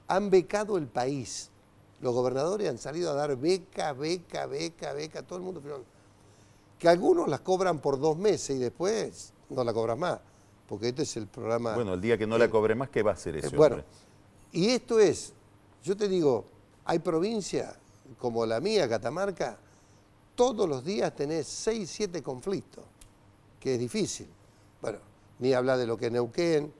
Han becado el país. Los gobernadores han salido a dar beca, todo el mundo. Que algunos las cobran por 2 meses y después no la cobran más. Porque este es el programa... Bueno, el día que no la cobre más, ¿qué va a hacer ese bueno, hombre? y esto es, yo te digo, hay provincias como la mía, Catamarca, todos los días tenés 6, 7 conflictos, que es difícil. Bueno, ni hablar de lo que es Neuquén,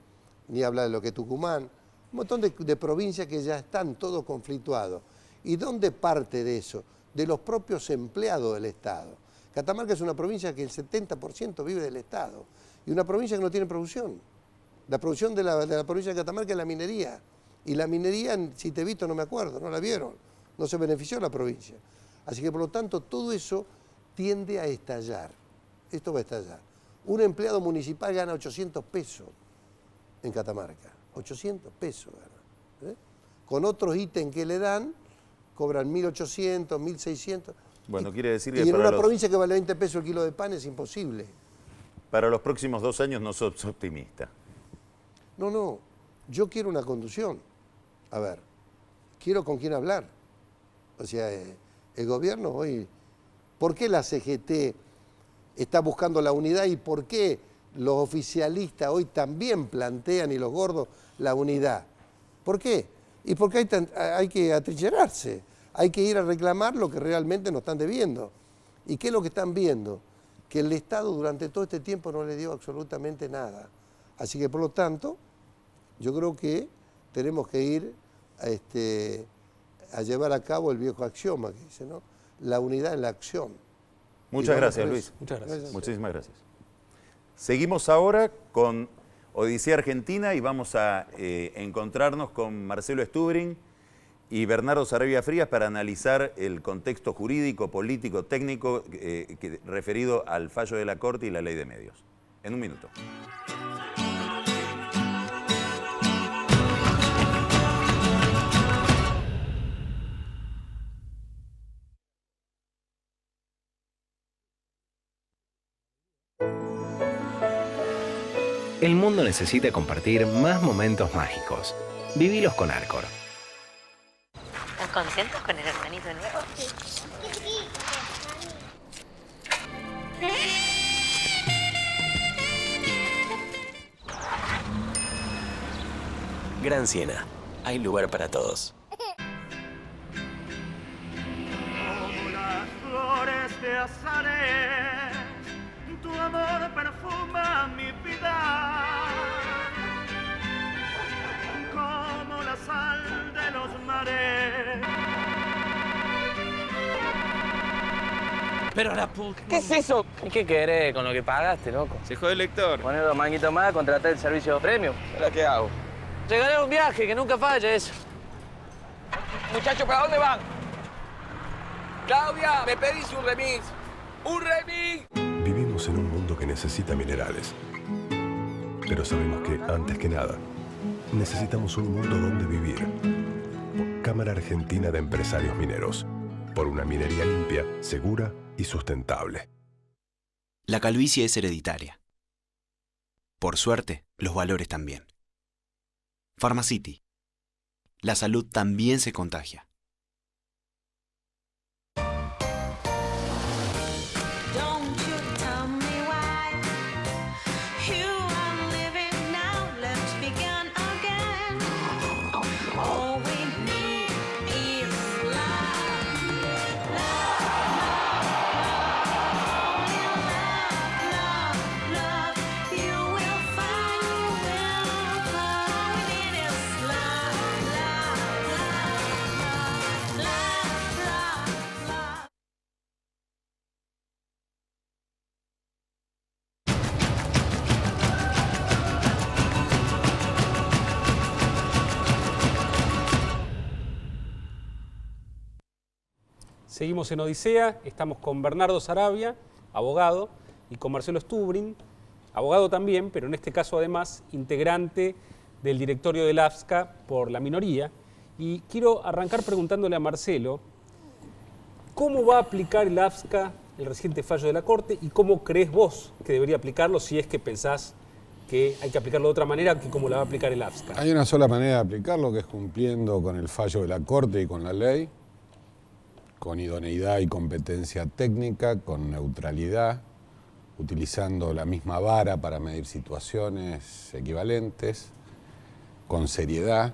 ni hablar de lo que es Tucumán, un montón de provincias que ya están todos conflictuados. ¿Y dónde parte de eso? De los propios empleados del Estado. Catamarca es una provincia que el 70% vive del Estado y una provincia que no tiene producción. La producción de la provincia de Catamarca es la minería. Y la minería, si te he visto, no me acuerdo, no la vieron. No se benefició la provincia. Así que, por lo tanto, todo eso tiende a estallar. Esto va a estallar. Un empleado municipal gana 800 pesos en Catamarca. 800 pesos gana. Con otros ítems que le dan, cobran 1.800, 1.600. Bueno, quiere decir que y en una provincia que vale 20 pesos el kilo de pan es imposible. Para los próximos 2 años no sos optimista. No, yo quiero una conducción. A ver, quiero con quién hablar. O sea, el gobierno hoy... ¿Por qué la CGT está buscando la unidad y por qué los oficialistas hoy también plantean, y los gordos, la unidad? ¿Por qué? Y porque hay que atrincherarse, hay que ir a reclamar lo que realmente nos están debiendo. ¿Y qué es lo que están viendo? Que el Estado durante todo este tiempo no le dio absolutamente nada. Así que, por lo tanto, yo creo que tenemos que ir a llevar a cabo el viejo axioma que dice, ¿no? La unidad en la acción. Muchas gracias, Luis. Muchas gracias. Muchísimas gracias. Seguimos ahora con Odisea Argentina y vamos a encontrarnos con Marcelo Stubring y Bernardo Sarabia Frías para analizar el contexto jurídico, político, técnico referido al fallo de la Corte y la Ley de Medios. En un minuto. El mundo necesita compartir más momentos mágicos. Vivilos con Arcor. ¿Están contentos con el hermanito nuevo? Gran Siena. Hay lugar para todos. Como las flores de azahar, tu amor perfuma mi vida. Como la sal de los mares. Pero la puta. ¿Qué es eso? ¿Y qué querés con lo que pagaste, loco? Se jode el lector. Poner 2 manguitos más, contratar el servicio premium. ¿Ahora qué hago? Regalar un viaje, que nunca falla eso. Muchachos, ¿para dónde van? Claudia, me pedís un remix. ¡Un remix! Vivimos en un mundo que necesita minerales. Pero sabemos que, antes que nada, necesitamos un mundo donde vivir. Cámara Argentina de Empresarios Mineros. Por una minería limpia, segura y sustentable. La calvicie es hereditaria. Por suerte, los valores también. Pharmacity. La salud también se contagia. Seguimos en Odisea, estamos con Bernardo Sarabia, abogado, y con Marcelo Stubrin, abogado también, pero en este caso además integrante del directorio del AFSCA por la minoría. Y quiero arrancar preguntándole a Marcelo, ¿cómo va a aplicar el AFSCA el reciente fallo de la Corte y cómo crees vos que debería aplicarlo si es que pensás que hay que aplicarlo de otra manera que como la va a aplicar el AFSCA? Hay una sola manera de aplicarlo, que es cumpliendo con el fallo de la Corte y con la ley, con idoneidad y competencia técnica, con neutralidad, utilizando la misma vara para medir situaciones equivalentes, con seriedad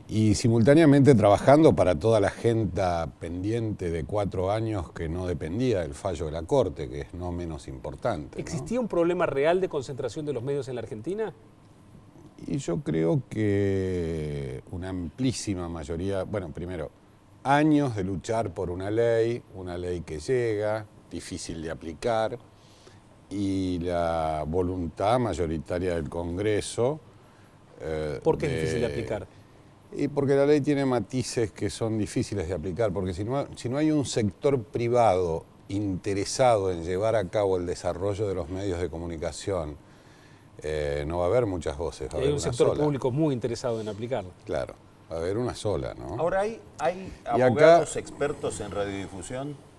y simultáneamente trabajando para toda la agenda pendiente de 4 años que no dependía del fallo de la Corte, que es no menos importante, ¿no? ¿Existía un problema real de concentración de los medios en la Argentina? Y yo creo que una amplísima mayoría, bueno, primero, años de luchar por una ley que llega, difícil de aplicar, y la voluntad mayoritaria del Congreso. ¿Por qué es difícil de aplicar? Y porque la ley tiene matices que son difíciles de aplicar, porque si no hay un sector privado interesado en llevar a cabo el desarrollo de los medios de comunicación, no va a haber muchas voces. Va a hay haber un una sector sola. público muy interesado en aplicarlo. Claro, va a haber una sola, ¿no? Ahora, ¿hay Y abogados acá- expertos en radiodifusión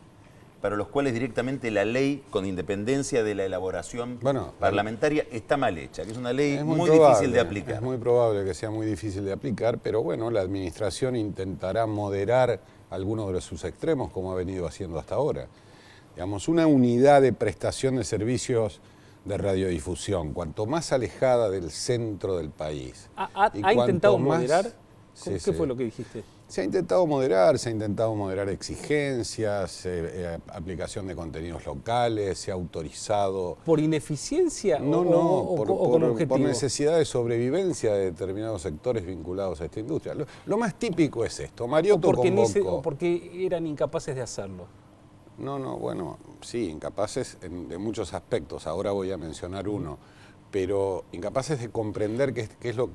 para los cuales directamente la ley, con independencia de la elaboración parlamentaria, está mal hecha? Que es una ley muy difícil de aplicar. Es muy probable que sea muy difícil de aplicar, pero bueno, la administración intentará moderar algunos de sus extremos, como ha venido haciendo hasta ahora. Digamos, una unidad de prestación de servicios de radiodifusión, cuanto más alejada del centro del país. ¿Ha y cuanto intentado más- moderar? Sí, ¿Qué sí. fue lo que dijiste? Se ha intentado moderar exigencias, aplicación de contenidos locales, se ha autorizado... ¿Por ineficiencia No, o por como objetivo? necesidad de sobrevivencia de determinados sectores vinculados a esta industria. Lo más típico es esto. Mariotto convocó... ¿O porque eran incapaces de hacerlo? No, bueno, sí, incapaces de muchos aspectos. Ahora voy a mencionar uno. Pero incapaces de comprender qué es lo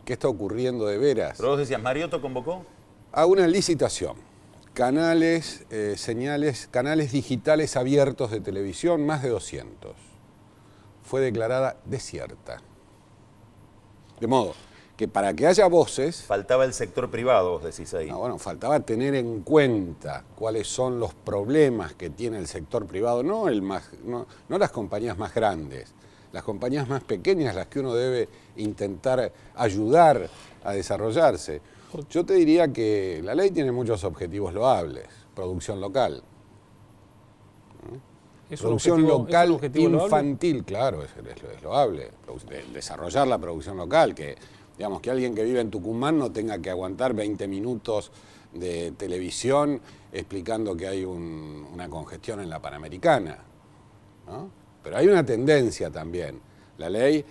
que está ocurriendo de veras. Pero vos decías, ¿Mariotto convocó? A una licitación. Canales, canales digitales abiertos de televisión, más de 200. Fue declarada desierta. De modo que para que haya voces... Faltaba el sector privado, vos decís ahí. No, bueno, faltaba tener en cuenta cuáles son los problemas que tiene el sector privado, no las compañías más grandes, las compañías más pequeñas, las que uno debe intentar ayudar a desarrollarse. Yo te diría que la ley tiene muchos objetivos loables. Producción local. Producción local infantil, claro, es loable. Desarrollar la producción local, que digamos que alguien que vive en Tucumán no tenga que aguantar 20 minutos de televisión explicando que hay una congestión en la Panamericana, ¿no? Pero hay una tendencia también. La ley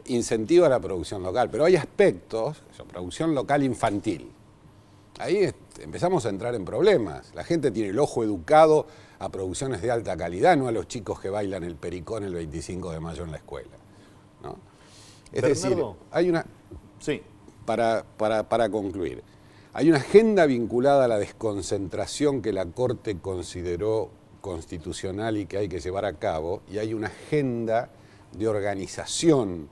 incentiva la producción local, pero hay aspectos, producción local infantil. Ahí empezamos a entrar en problemas. La gente tiene el ojo educado a producciones de alta calidad, no a los chicos que bailan el pericón el 25 de mayo en la escuela, ¿no? Es decir, hay una... Sí. Para concluir, hay una agenda vinculada a la desconcentración que la Corte consideró constitucional y que hay que llevar a cabo, y hay una agenda de organización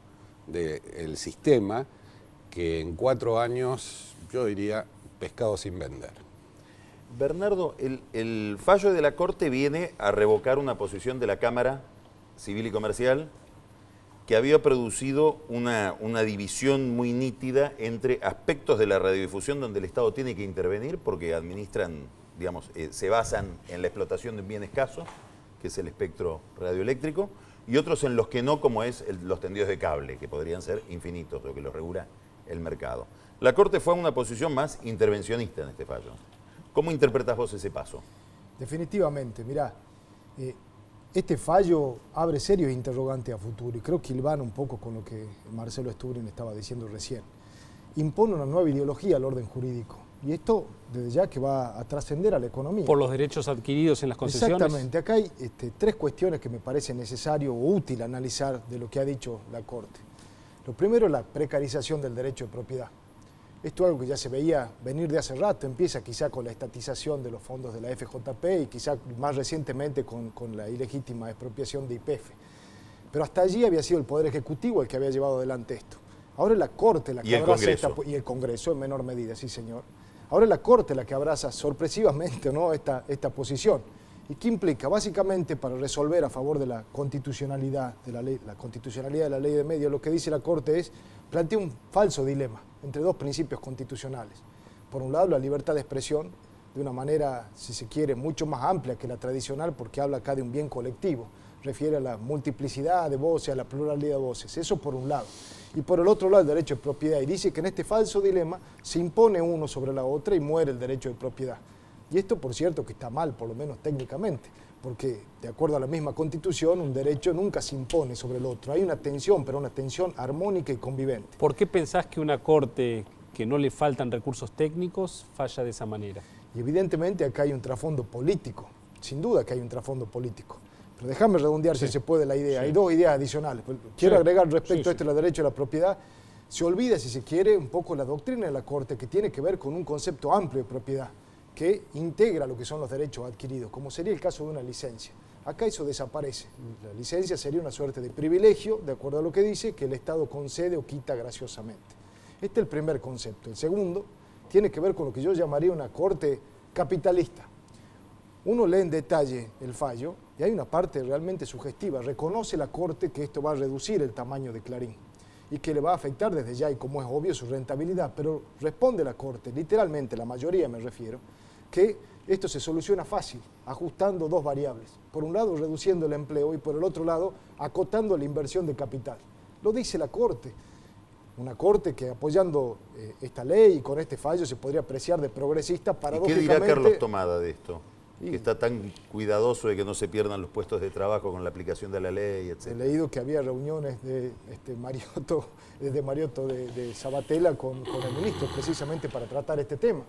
del sistema que en 4 años, yo diría, pescado sin vender. Bernardo, el fallo de la Corte viene a revocar una posición de la Cámara Civil y Comercial que había producido una división muy nítida entre aspectos de la radiodifusión donde el Estado tiene que intervenir porque administran, digamos, se basan en la explotación de un bien escaso, que es el espectro radioeléctrico, y otros en los que no, como es los tendidos de cable, que podrían ser infinitos, lo que los regula el mercado. La Corte fue a una posición más intervencionista en este fallo. ¿Cómo interpretás vos ese paso? Definitivamente, mirá, este fallo abre serios interrogantes a futuro y creo que hilvana un poco con lo que Marcelo Stubrin estaba diciendo recién. Impone una nueva ideología al orden jurídico y esto desde ya que va a trascender a la economía. Por los derechos adquiridos en las concesiones. Exactamente, acá hay tres cuestiones que me parece necesario o útil analizar de lo que ha dicho la Corte. Lo primero es la precarización del derecho de propiedad. Esto es algo que ya se veía venir de hace rato, empieza quizá con la estatización de los fondos de la FJP y quizá más recientemente con la ilegítima expropiación de YPF. Pero hasta allí había sido el Poder Ejecutivo el que había llevado adelante esto. Ahora es la Corte la que abraza y el Congreso en menor medida, sí señor. Ahora es la Corte la que abraza sorpresivamente, ¿no?, esta posición. ¿Y qué implica? Básicamente para resolver a favor de la constitucionalidad de la ley de medios, lo que dice la Corte es, plantea un falso dilema entre dos principios constitucionales. Por un lado, la libertad de expresión, de una manera, si se quiere, mucho más amplia que la tradicional, porque habla acá de un bien colectivo, refiere a la multiplicidad de voces, a la pluralidad de voces, eso por un lado. Y por el otro lado, el derecho de propiedad, y dice que en este falso dilema se impone uno sobre la otra y muere el derecho de propiedad. Y esto, por cierto, que está mal, por lo menos técnicamente, porque de acuerdo a la misma Constitución, un derecho nunca se impone sobre el otro. Hay una tensión, pero una tensión armónica y convivente. ¿Por qué pensás que una Corte que no le faltan recursos técnicos falla de esa manera? Y evidentemente acá hay un trasfondo político, sin duda que hay un trasfondo político. Pero déjame redondear si se puede la idea. Hay dos ideas adicionales. Quiero agregar respecto a esto, el derecho a la propiedad. Se olvida, si se quiere, un poco la doctrina de la Corte, que tiene que ver con un concepto amplio de propiedad, que integra lo que son los derechos adquiridos, como sería el caso de una licencia. Acá eso desaparece. La licencia sería una suerte de privilegio, de acuerdo a lo que dice, que el Estado concede o quita graciosamente. Este es el primer concepto. El segundo tiene que ver con lo que yo llamaría una Corte capitalista. Uno lee en detalle el fallo y hay una parte realmente sugestiva. Reconoce la Corte que esto va a reducir el tamaño de Clarín y que le va a afectar desde ya, y como es obvio, su rentabilidad. Pero responde la Corte, literalmente, la mayoría me refiero, que esto se soluciona fácil, ajustando dos variables. Por un lado, reduciendo el empleo y por el otro lado, acotando la inversión de capital. Lo dice la Corte. Una Corte que apoyando esta ley y con este fallo se podría apreciar de progresista, paradójicamente. ¿Y qué dirá Carlos Tomada de esto? Que está tan cuidadoso de que no se pierdan los puestos de trabajo con la aplicación de la ley, etc. He leído que había reuniones de Mariotto de Sabatella con el ministro precisamente para tratar este tema.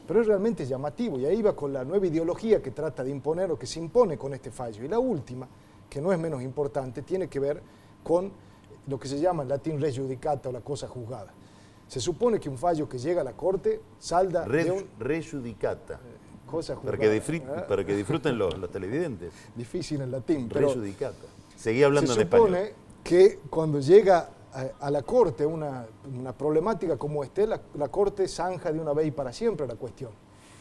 Pero es realmente llamativo y ahí va con la nueva ideología que trata de imponer o que se impone con este fallo. Y la última, que no es menos importante, tiene que ver con lo que se llama en latín res judicata o la cosa juzgada. Se supone que un fallo que llega a la Corte salda de un... Res judicata. Cosa juzgada. Para que disfruten los televidentes. Difícil en latín. Res judicata. Seguí hablando en español. Se supone que cuando llega a la Corte una problemática como esta, la Corte zanja de una vez y para siempre la cuestión.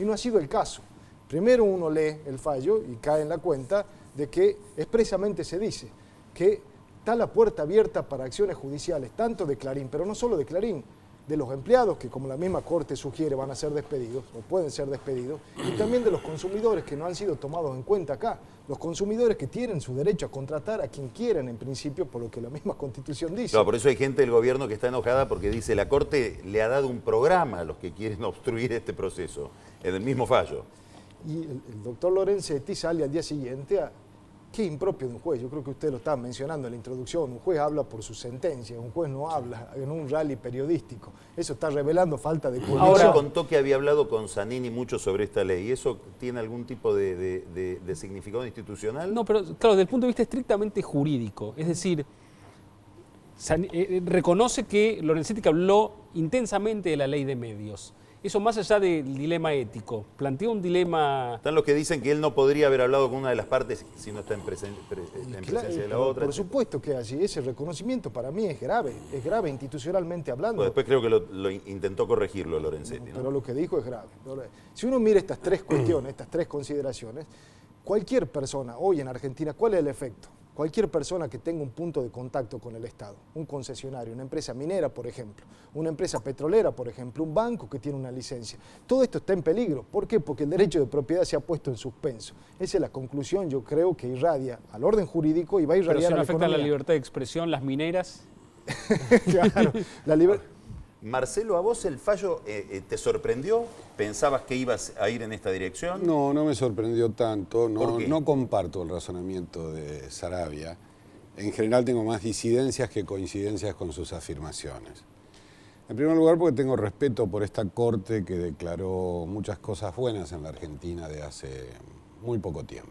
Y no ha sido el caso. Primero uno lee el fallo y cae en la cuenta de que expresamente se dice que está la puerta abierta para acciones judiciales, tanto de Clarín, pero no solo de Clarín, de los empleados que, como la misma Corte sugiere, van a ser despedidos o pueden ser despedidos, y también de los consumidores que no han sido tomados en cuenta acá. Los consumidores que tienen su derecho a contratar a quien quieran, en principio, por lo que la misma Constitución dice. Claro, por eso hay gente del gobierno que está enojada porque dice la Corte le ha dado un programa a los que quieren obstruir este proceso, en el mismo fallo. Y el doctor Lorenzetti sale al día siguiente a... Qué impropio de un juez, yo creo que usted lo estaba mencionando en la introducción, un juez habla por su sentencia, un juez no habla en un rally periodístico, eso está revelando falta de coordinación. Ahora contó que había hablado con Zanini mucho sobre esta ley, ¿eso tiene algún tipo de significado institucional? No, pero claro, desde el punto de vista estrictamente jurídico, es decir, reconoce que Lorenzetti habló intensamente de la ley de medios. Eso más allá del dilema ético, plantea un dilema... Están los que dicen que él no podría haber hablado con una de las partes si no está en presencia de la otra. Por supuesto que así. Ese reconocimiento para mí es grave institucionalmente hablando. Pues después creo que lo intentó corregirlo Lorenzetti, ¿no? Pero lo que dijo es grave. Si uno mira estas tres cuestiones, estas tres consideraciones, cualquier persona hoy en Argentina, ¿cuál es el efecto? Cualquier persona que tenga un punto de contacto con el Estado, un concesionario, una empresa minera, por ejemplo, una empresa petrolera, por ejemplo, un banco que tiene una licencia, todo esto está en peligro. ¿Por qué? Porque el derecho de propiedad se ha puesto en suspenso. Esa es la conclusión, yo creo, que irradia al orden jurídico y va a irradiar Pero si no a la afecta economía. la libertad de expresión, las mineras... Claro, la libertad... Marcelo, ¿a vos el fallo te sorprendió? ¿Pensabas que ibas a ir en esta dirección? No, no me sorprendió tanto. ¿Por qué? No comparto el razonamiento de Saravia. En general tengo más disidencias que coincidencias con sus afirmaciones. En primer lugar, porque tengo respeto por esta corte que declaró muchas cosas buenas en la Argentina de hace muy poco tiempo.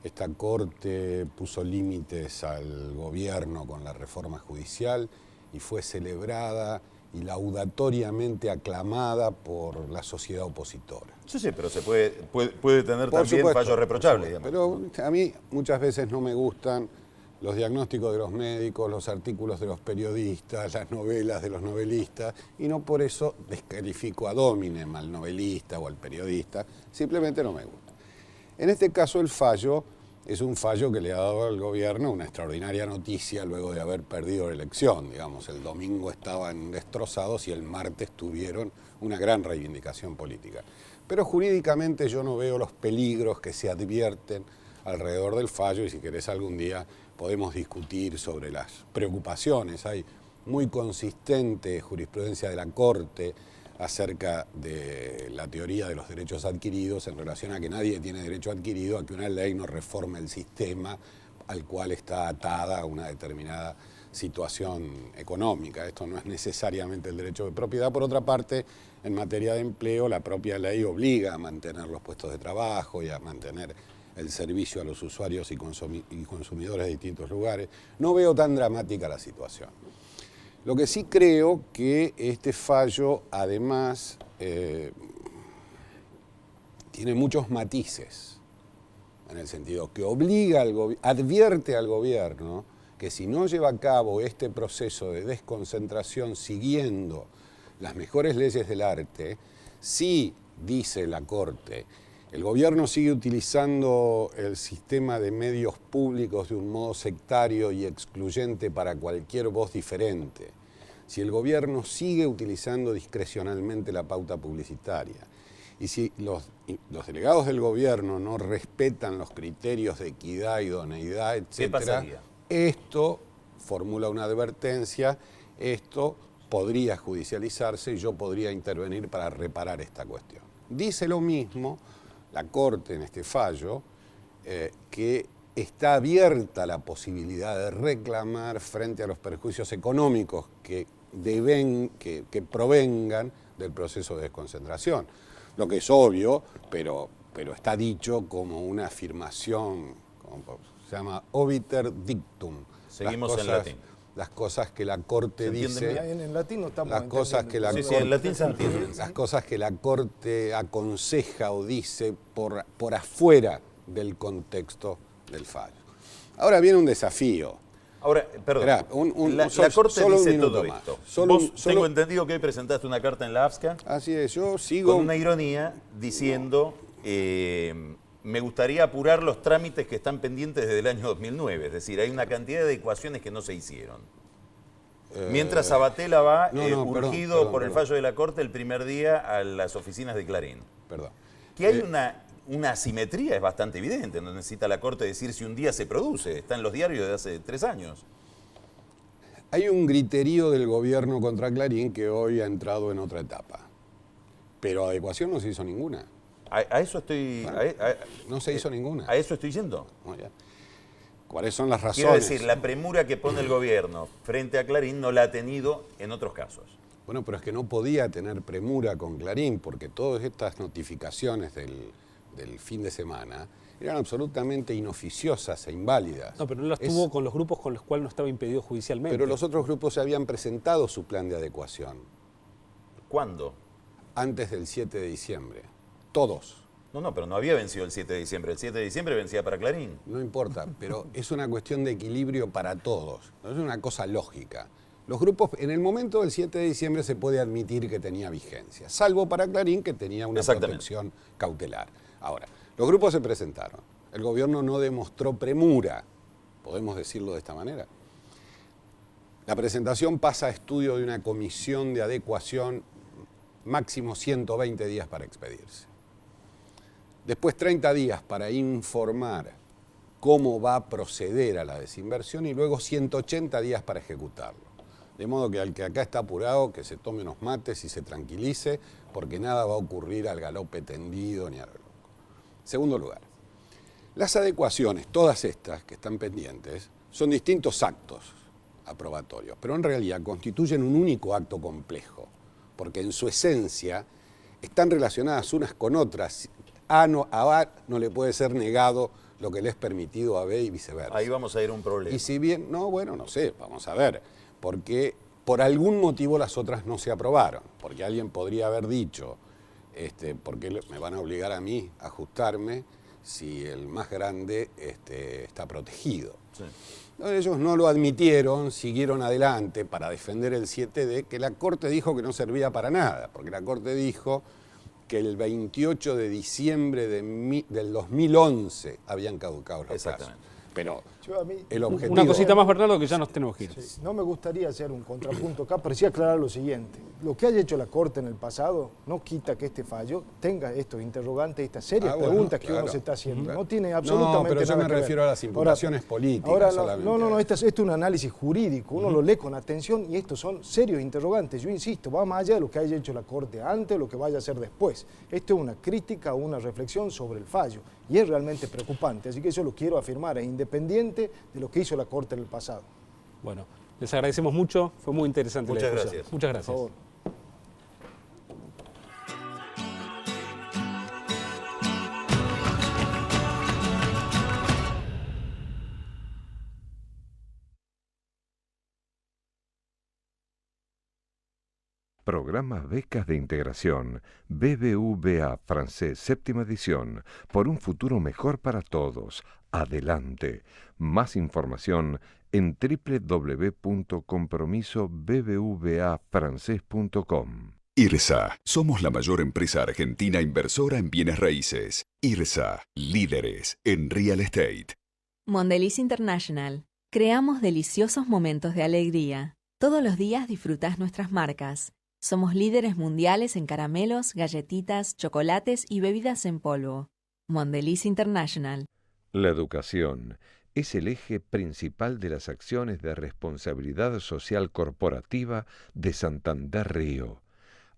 Esta corte puso límites al gobierno con la reforma judicial y fue celebrada y laudatoriamente aclamada por la sociedad opositora. Sí, pero se puede tener también fallos reprochables. Pero a mí muchas veces no me gustan los diagnósticos de los médicos, los artículos de los periodistas, las novelas de los novelistas, y no por eso descalifico ad hominem al novelista o al periodista, simplemente no me gusta. En este caso el fallo es un fallo que le ha dado al gobierno una extraordinaria noticia luego de haber perdido la elección. Digamos, el domingo estaban destrozados y el martes tuvieron una gran reivindicación política. Pero jurídicamente yo no veo los peligros que se advierten alrededor del fallo y si querés algún día podemos discutir sobre las preocupaciones. Hay muy consistente jurisprudencia de la Corte acerca de la teoría de los derechos adquiridos en relación a que nadie tiene derecho adquirido a que una ley no reforme el sistema al cual está atada una determinada situación económica. Esto no es necesariamente el derecho de propiedad. Por otra parte, en materia de empleo, la propia ley obliga a mantener los puestos de trabajo y a mantener el servicio a los usuarios y consumidores de distintos lugares. No veo tan dramática la situación. Lo que sí creo que este fallo, además, tiene muchos matices, en el sentido que advierte al gobierno que si no lleva a cabo este proceso de desconcentración siguiendo las mejores leyes del arte, si, dice la Corte, el gobierno sigue utilizando el sistema de medios públicos de un modo sectario y excluyente para cualquier voz diferente, si el gobierno sigue utilizando discrecionalmente la pauta publicitaria y si los delegados del gobierno no respetan los criterios de equidad, idoneidad, etc., ¿qué pasaría? Esto formula una advertencia, esto podría judicializarse y yo podría intervenir para reparar esta cuestión. Dice lo mismo la Corte en este fallo, que está abierta la posibilidad de reclamar frente a los perjuicios económicos que provengan del proceso de desconcentración. Lo que es obvio, pero está dicho como una afirmación, se llama obiter dictum. Seguimos en latín. Las cosas que la Corte dice, en latín no estamos las cosas que la Sí, en latín se entiende. las cosas que la Corte aconseja o dice por afuera del contexto del fallo. Ahora viene un desafío. Ahora, perdón, Esperá, la Corte dice todo más. esto. Vos tengo entendido que hoy presentaste una carta en la AFSCA. Así es, yo sigo... Con una ironía diciendo, me gustaría apurar los trámites que están pendientes desde el año 2009. Es decir, hay una cantidad de adecuaciones que no se hicieron. Mientras Sabatella va urgido por el fallo de la Corte el primer día a las oficinas de Clarín. Perdón. Que hay una asimetría, es bastante evidente. No necesita la Corte decir si un día se produce. Está en los diarios de hace 3 años. Hay un griterío del gobierno contra Clarín que hoy ha entrado en otra etapa. Pero adecuación no se hizo ninguna. A eso estoy... Bueno, no se hizo ninguna. A eso estoy yendo. ¿Cuáles son las razones? Quiero decir, la premura que pone el gobierno frente a Clarín no la ha tenido en otros casos. Bueno, pero es que no podía tener premura con Clarín porque todas estas notificaciones del fin de semana eran absolutamente inoficiosas e inválidas. No, pero no las tuvo con los grupos con los cuales no estaba impedido judicialmente. Pero los otros grupos se habían presentado su plan de adecuación. ¿Cuándo? antes del 7 de diciembre. Todos. No, pero no había vencido el 7 de diciembre. El 7 de diciembre vencía para Clarín. No importa, pero es una cuestión de equilibrio para todos. No es una cosa lógica. Los grupos, en el momento del 7 de diciembre se puede admitir que tenía vigencia, salvo para Clarín, que tenía una protección cautelar. Ahora, los grupos se presentaron. El gobierno no demostró premura, podemos decirlo de esta manera. La presentación pasa a estudio de una comisión de adecuación, máximo 120 días para expedirse. Después 30 días para informar cómo va a proceder a la desinversión y luego 180 días para ejecutarlo. De modo que al que acá está apurado, que se tome unos mates y se tranquilice, porque nada va a ocurrir al galope tendido ni a lo loco. Segundo lugar, las adecuaciones, todas estas que están pendientes, son distintos actos aprobatorios, pero en realidad constituyen un único acto complejo, porque en su esencia están relacionadas unas con otras. A no le puede ser negado lo que le es permitido a B y viceversa. Ahí vamos a ir a un problema. Y si bien, no sé, vamos a ver, porque por algún motivo las otras no se aprobaron, porque alguien podría haber dicho, ¿por qué me van a obligar a mí a ajustarme si el más grande está protegido? Sí. Ellos no lo admitieron, siguieron adelante para defender el 7D, que la Corte dijo que no servía para nada, porque la Corte dijo que el 28 de diciembre del 2011 habían caducado los plazos. Pero el objetivo... Una cosita más, Bernardo, que ya nos tenemos que ir. Sí, no me gustaría hacer un contrapunto acá, pero sí aclarar lo siguiente. Lo que haya hecho la Corte en el pasado no quita que este fallo tenga estos interrogantes, estas serias preguntas que uno se está haciendo. No tiene absolutamente nada que ver. No, pero yo me refiero a las imputaciones políticas ahora, solamente. Esto es un análisis jurídico. Uno lo lee con atención y estos son serios interrogantes. Yo insisto, va más allá de lo que haya hecho la Corte antes o lo que vaya a hacer después. Esto es una crítica o una reflexión sobre el fallo y es realmente preocupante. Así que eso lo quiero afirmar, es independiente de lo que hizo la Corte en el pasado. Bueno, les agradecemos mucho, fue muy interesante la discusión. Gracias. Muchas gracias. Por favor. Programa Becas de Integración, BBVA Francés, séptima edición, por un futuro mejor para todos. Adelante. Más información en www.compromisobbvafrancés.com. IRSA. Somos la mayor empresa argentina inversora en bienes raíces. IRSA. Líderes en real estate. Mondelez International. Creamos deliciosos momentos de alegría. Todos los días disfrutás nuestras marcas. Somos líderes mundiales en caramelos, galletitas, chocolates y bebidas en polvo. Mondelez International. La educación es el eje principal de las acciones de responsabilidad social corporativa de Santander Río.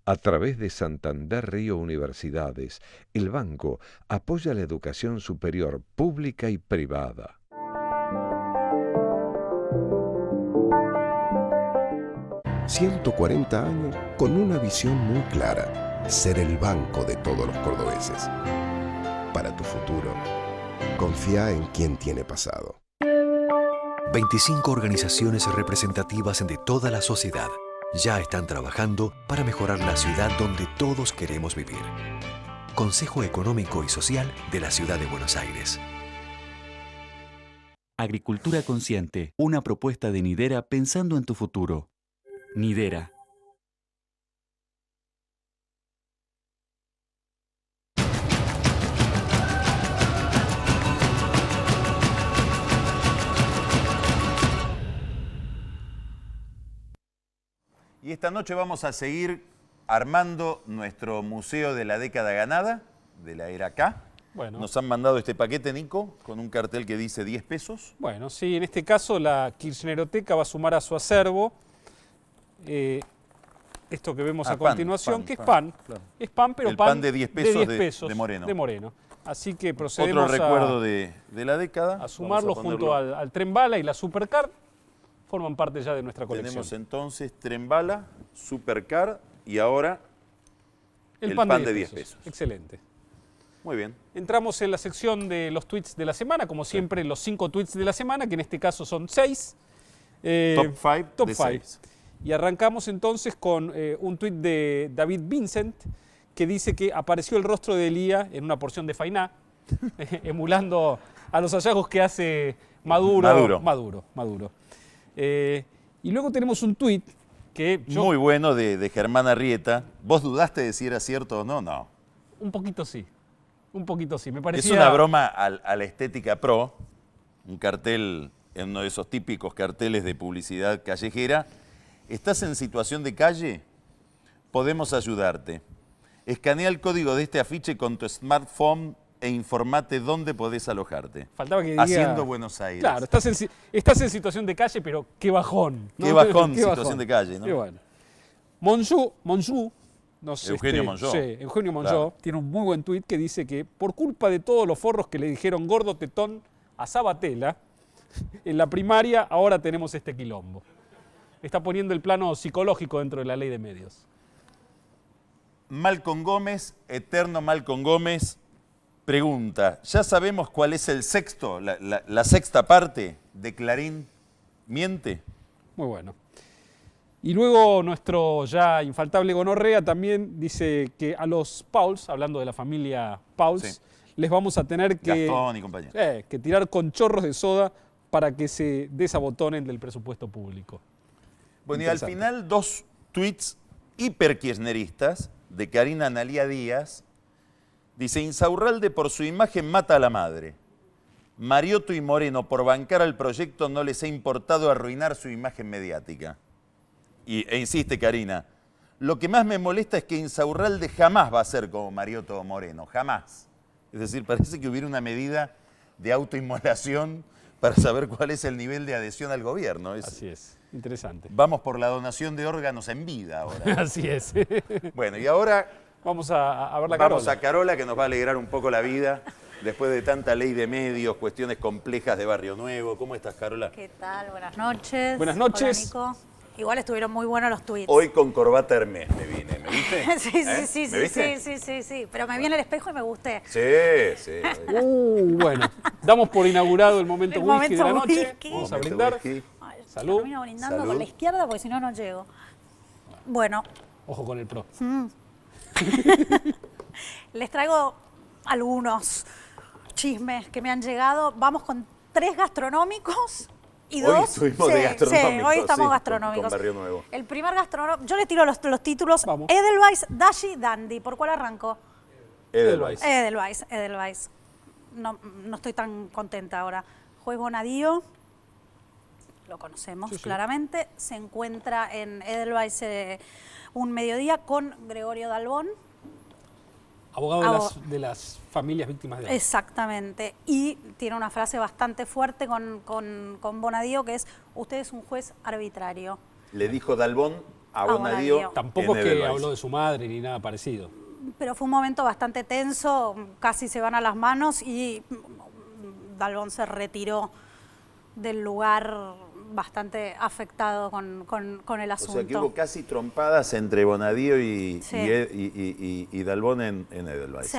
A través de Santander Río Universidades, el banco apoya la educación superior pública y privada. ...140 años con una visión muy clara... ...ser el banco de todos los cordobeses. Para tu futuro, confía en quien tiene pasado. 25 organizaciones representativas de toda la sociedad... ...ya están trabajando para mejorar la ciudad donde todos queremos vivir. Consejo Económico y Social de la Ciudad de Buenos Aires. Agricultura Consciente, una propuesta de Nidera pensando en tu futuro. Nidera. Y esta noche vamos a seguir armando nuestro museo de la década ganada, de la era K. Bueno. Nos han mandado este paquete, Nico, con un cartel que dice 10 pesos. Bueno, sí, en este caso la Kirchneroteca va a sumar a su acervo esto que vemos a continuación, que es pan. Claro. Es pan, pero el pan de 10 pesos, de Moreno. Así que procedemos otro recuerdo de la década. A sumarlo junto al Tren Bala y la Supercar. Forman parte ya de nuestra colección. Tenemos entonces Tren Bala, Supercar y ahora el pan de 10 pesos. Excelente. Muy bien. Entramos en la sección de los tweets de la semana, como siempre, los 5 tweets de la semana, que en este caso son 6. Top 5 de 6. Y arrancamos entonces con un tuit de David Vincent, que dice que apareció el rostro de Elía en una porción de fainá, emulando a los hallazgos que hace Maduro. Y luego tenemos un tuit que muy bueno de Germán Arrieta. ¿Vos dudaste de si era cierto o no? No. Un poquito sí. Me parecía... Es una broma a la estética pro, un cartel, en uno de esos típicos carteles de publicidad callejera. ¿Estás en situación de calle? Podemos ayudarte. Escanea el código de este afiche con tu smartphone e informate dónde podés alojarte. Faltaba que diga... Haciendo Buenos Aires. Claro, estás en situación de calle, pero qué bajón, ¿no? Qué bajón, situación de calle, ¿no? Qué bueno. Monzú, no sé, Eugenio Monzó. Sí, Eugenio Monzó, Claro. tiene un muy buen tuit que dice que por culpa de todos los forros que le dijeron gordo tetón a Sabatella, en la primaria ahora tenemos este quilombo. Está poniendo el plano psicológico dentro de la ley de medios. Malcom Gómez, eterno Malcom Gómez, pregunta, ¿ya sabemos cuál es el sexto, la sexta parte de Clarín miente? Muy bueno. Y luego nuestro ya infaltable Gonorrea también dice que a los Pauls, hablando de la familia Pauls, Sí. les vamos a tener Gastón y compañía. que tirar con chorros de soda para que se desabotonen del presupuesto público. Bueno, y al final 2 tweets hiperkirchneristas de Karina Analía Díaz. Dice, Insaurralde por su imagen mata a la madre. Mariotto y Moreno por bancar al proyecto no les ha importado arruinar su imagen mediática. E insiste Karina, lo que más me molesta es que Insaurralde jamás va a ser como Mariotto o Moreno, jamás. Es decir, parece que hubiera una medida de autoinmolación para saber cuál es el nivel de adhesión al gobierno. Así es, interesante. Vamos por la donación de órganos en vida ahora. Así es. Bueno, y ahora vamos a ver la Carola. vamos a Carola, que nos va a alegrar un poco la vida después de tanta ley de medios, cuestiones complejas de Barrio Nuevo. ¿Cómo estás, Carola? ¿Qué tal? Buenas noches. Buenas noches. Hola, Nico. Igual estuvieron muy buenos los tweets. Hoy con corbata Hermès me vine, ¿me viste? Sí, ¿Me viste? sí. Pero me vi en el espejo y me gusté. Sí. Bueno, damos por inaugurado el momento El whisky de la momento noche. whisky. Vamos a Momento brindar. whisky. Salud. Termino brindando Salud. con la izquierda porque si no, no llego. Bueno. Ojo con el pro. Les traigo algunos chismes que me han llegado. Vamos con 3 gastronómicos y Hoy 2... estuvimos de gastronómicos. Sí, hoy estamos sí, gastronómicos. Con Barrio Nuevo. El primer gastronómico... Yo les tiro los títulos. Vamos. Edelweiss, Dashi, Dandy. ¿Por cuál arranco? Edelweiss. Edelweiss. No estoy tan contenta ahora. Juez Bonadío, lo conocemos claramente, se encuentra en Edelweiss un mediodía con Gregorio Dalbón. Abogado de las familias víctimas de abuso. Exactamente. Y tiene una frase bastante fuerte con Bonadío que es, usted es un juez arbitrario. Le dijo Dalbón a Bonadío. Tampoco en es que Edelweiss. habló de su madre ni nada parecido. Pero fue un momento bastante tenso, casi se van a las manos y Dalbón se retiró del lugar bastante afectado con el asunto. O sea que hubo casi trompadas entre Bonadío y Dalbón en Edelweiss. Sí.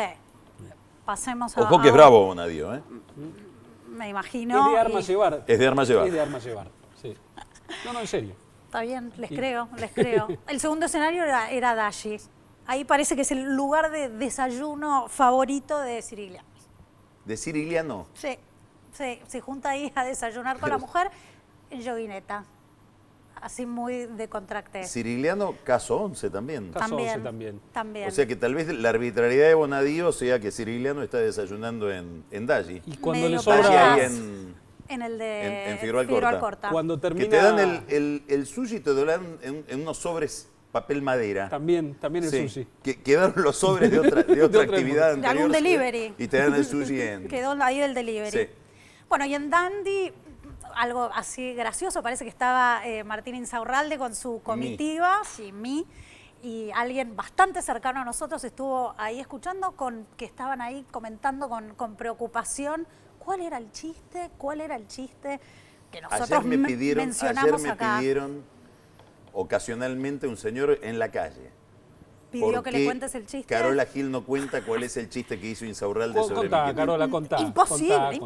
Pasemos a... Ojo que es bravo Bonadío, ¿eh? Me imagino. Es de armas llevar. Es de armas llevar. Es de armas llevar, sí. No, en serio. Está bien, les creo. El segundo escenario era Dashi. Ahí parece que es el lugar de desayuno favorito de Cirigliano. ¿De Cirigliano? Sí, se junta ahí a desayunar con la mujer en yoguineta. Así muy de contracté. Cirigliano, caso 11 también. Caso 11 también. También. O sea que tal vez la arbitrariedad de Bonadío sea que Cirigliano está desayunando en Dashi. Y cuando Medio le sobra... para Ahí atrás. En el de en Figueroa Alcorta. Cuando termina... Que te dan el sushi y te lo dan en unos sobres papel madera. También el Sí, sushi. que quedaron los sobres de otra actividad De anterior. algún delivery. Y te dan el sushi en... Quedó ahí el delivery. Sí. Bueno, y en Dandy, algo así gracioso, parece que estaba Martín Insaurralde con su comitiva, y alguien bastante cercano a nosotros estuvo ahí escuchando, que estaban ahí comentando con preocupación cuál era el chiste que nosotros Ayer me mencionamos acá. pidieron ocasionalmente un señor en la calle. Pidió ¿Por que qué le cuentes el chiste? Carola Gil no cuenta cuál es el chiste que hizo Insaurralde sobre Contá, Miquel. Carola, contá. Imposible.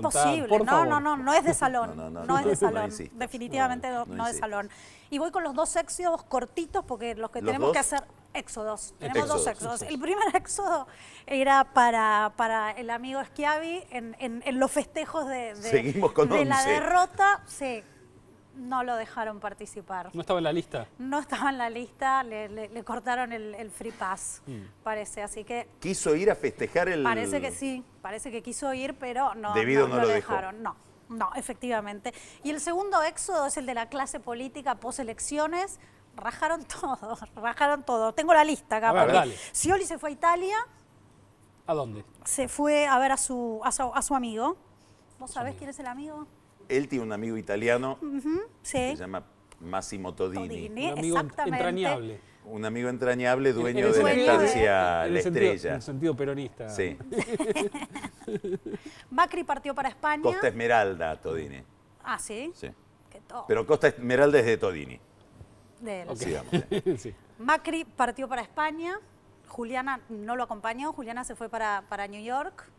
Por favor. No es de salón. No es de salón. insistas. Definitivamente no es de insistas. salón. Y voy con los 2 éxitos cortitos porque los que ¿Los tenemos dos? que hacer... Éxodos. Tenemos dos éxodos. El primer éxodo era para el amigo Schiavi en los festejos Seguimos con de la 11. derrota. Sí, no lo dejaron participar. ¿No estaba en la lista? No estaba en la lista, le cortaron el free pass, parece. Así que ¿Quiso ir a festejar el...? parece que sí, parece que quiso ir, pero no, Debido no no lo lo dejó. dejaron. No, efectivamente. Y el segundo éxodo es el de la clase política post-elecciones. Rajaron todo. Tengo la lista acá. A ver, dale. Scioli se fue a Italia. ¿A dónde? Se fue a ver a su amigo. ¿Vos sabés quién es el amigo? Él tiene un amigo italiano Sí. que se llama Massimo Todini. Un amigo entrañable. Un amigo entrañable, dueño En de la el estancia La Estrella. En el sentido peronista. Sí. Macri partió para España. Costa Esmeralda, Todini. Ah, ¿sí? Sí. Qué todo. Pero Costa Esmeralda es de Todini. De él. Digamos. Sí. Macri partió para España. Juliana no lo acompañó. Juliana se fue para New York.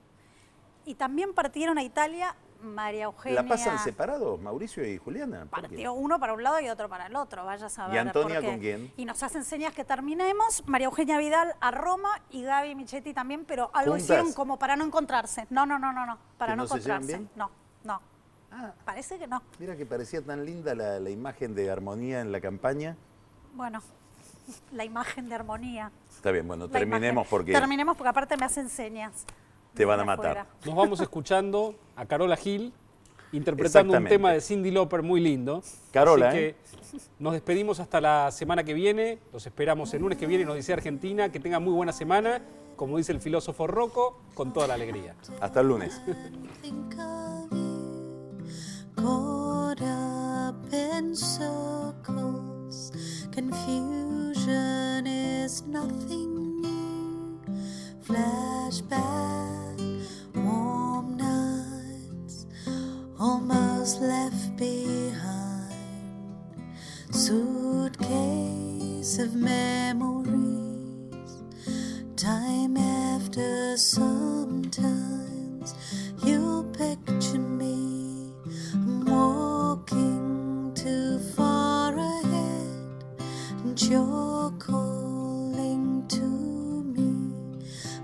Y también partieron a Italia María Eugenia. ¿La pasan separados, Mauricio y Juliana? ¿Por qué? Partió uno para un lado y otro para el otro, vaya a saber. ¿Y Antonia por qué. con quién? Y nos hacen señas que terminemos. María Eugenia Vidal a Roma y Gaby Michetti también, pero algo ¿Juntas? hicieron como para no encontrarse. No, para ¿Que no no se llevan encontrarse. bien? No. Parece que no. Mira que parecía tan linda la imagen de armonía en la campaña. Bueno, la imagen de armonía. Está bien, bueno, La terminemos imagen. porque Terminemos porque aparte me hacen señas. te van a de matar. afuera. Nos vamos escuchando a Carola Gil interpretando un Exactamente. tema de Cyndi Lauper muy lindo. Carola, Así que nos despedimos hasta la semana que viene. Los esperamos el lunes que viene en Odisea Argentina. Que tengan muy buena semana. Como dice el filósofo Rocco, con toda la alegría. Hasta el lunes. Caught up in circles, confusion is nothing new. Flashback, warm nights, almost left behind. Suitcase of memories, time after sometimes you'll picture me. I'm walking too far ahead, and you're calling to me.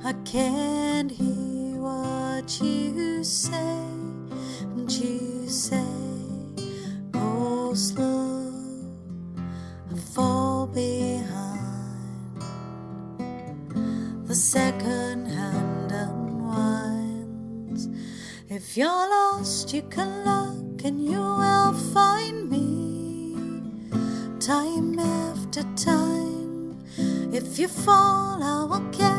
I can't hear what you say, and you say, go slow, I fall behind. The second hand unwinds. If you're lost, you can look and you will find me. Time after time, if you fall, I will catch.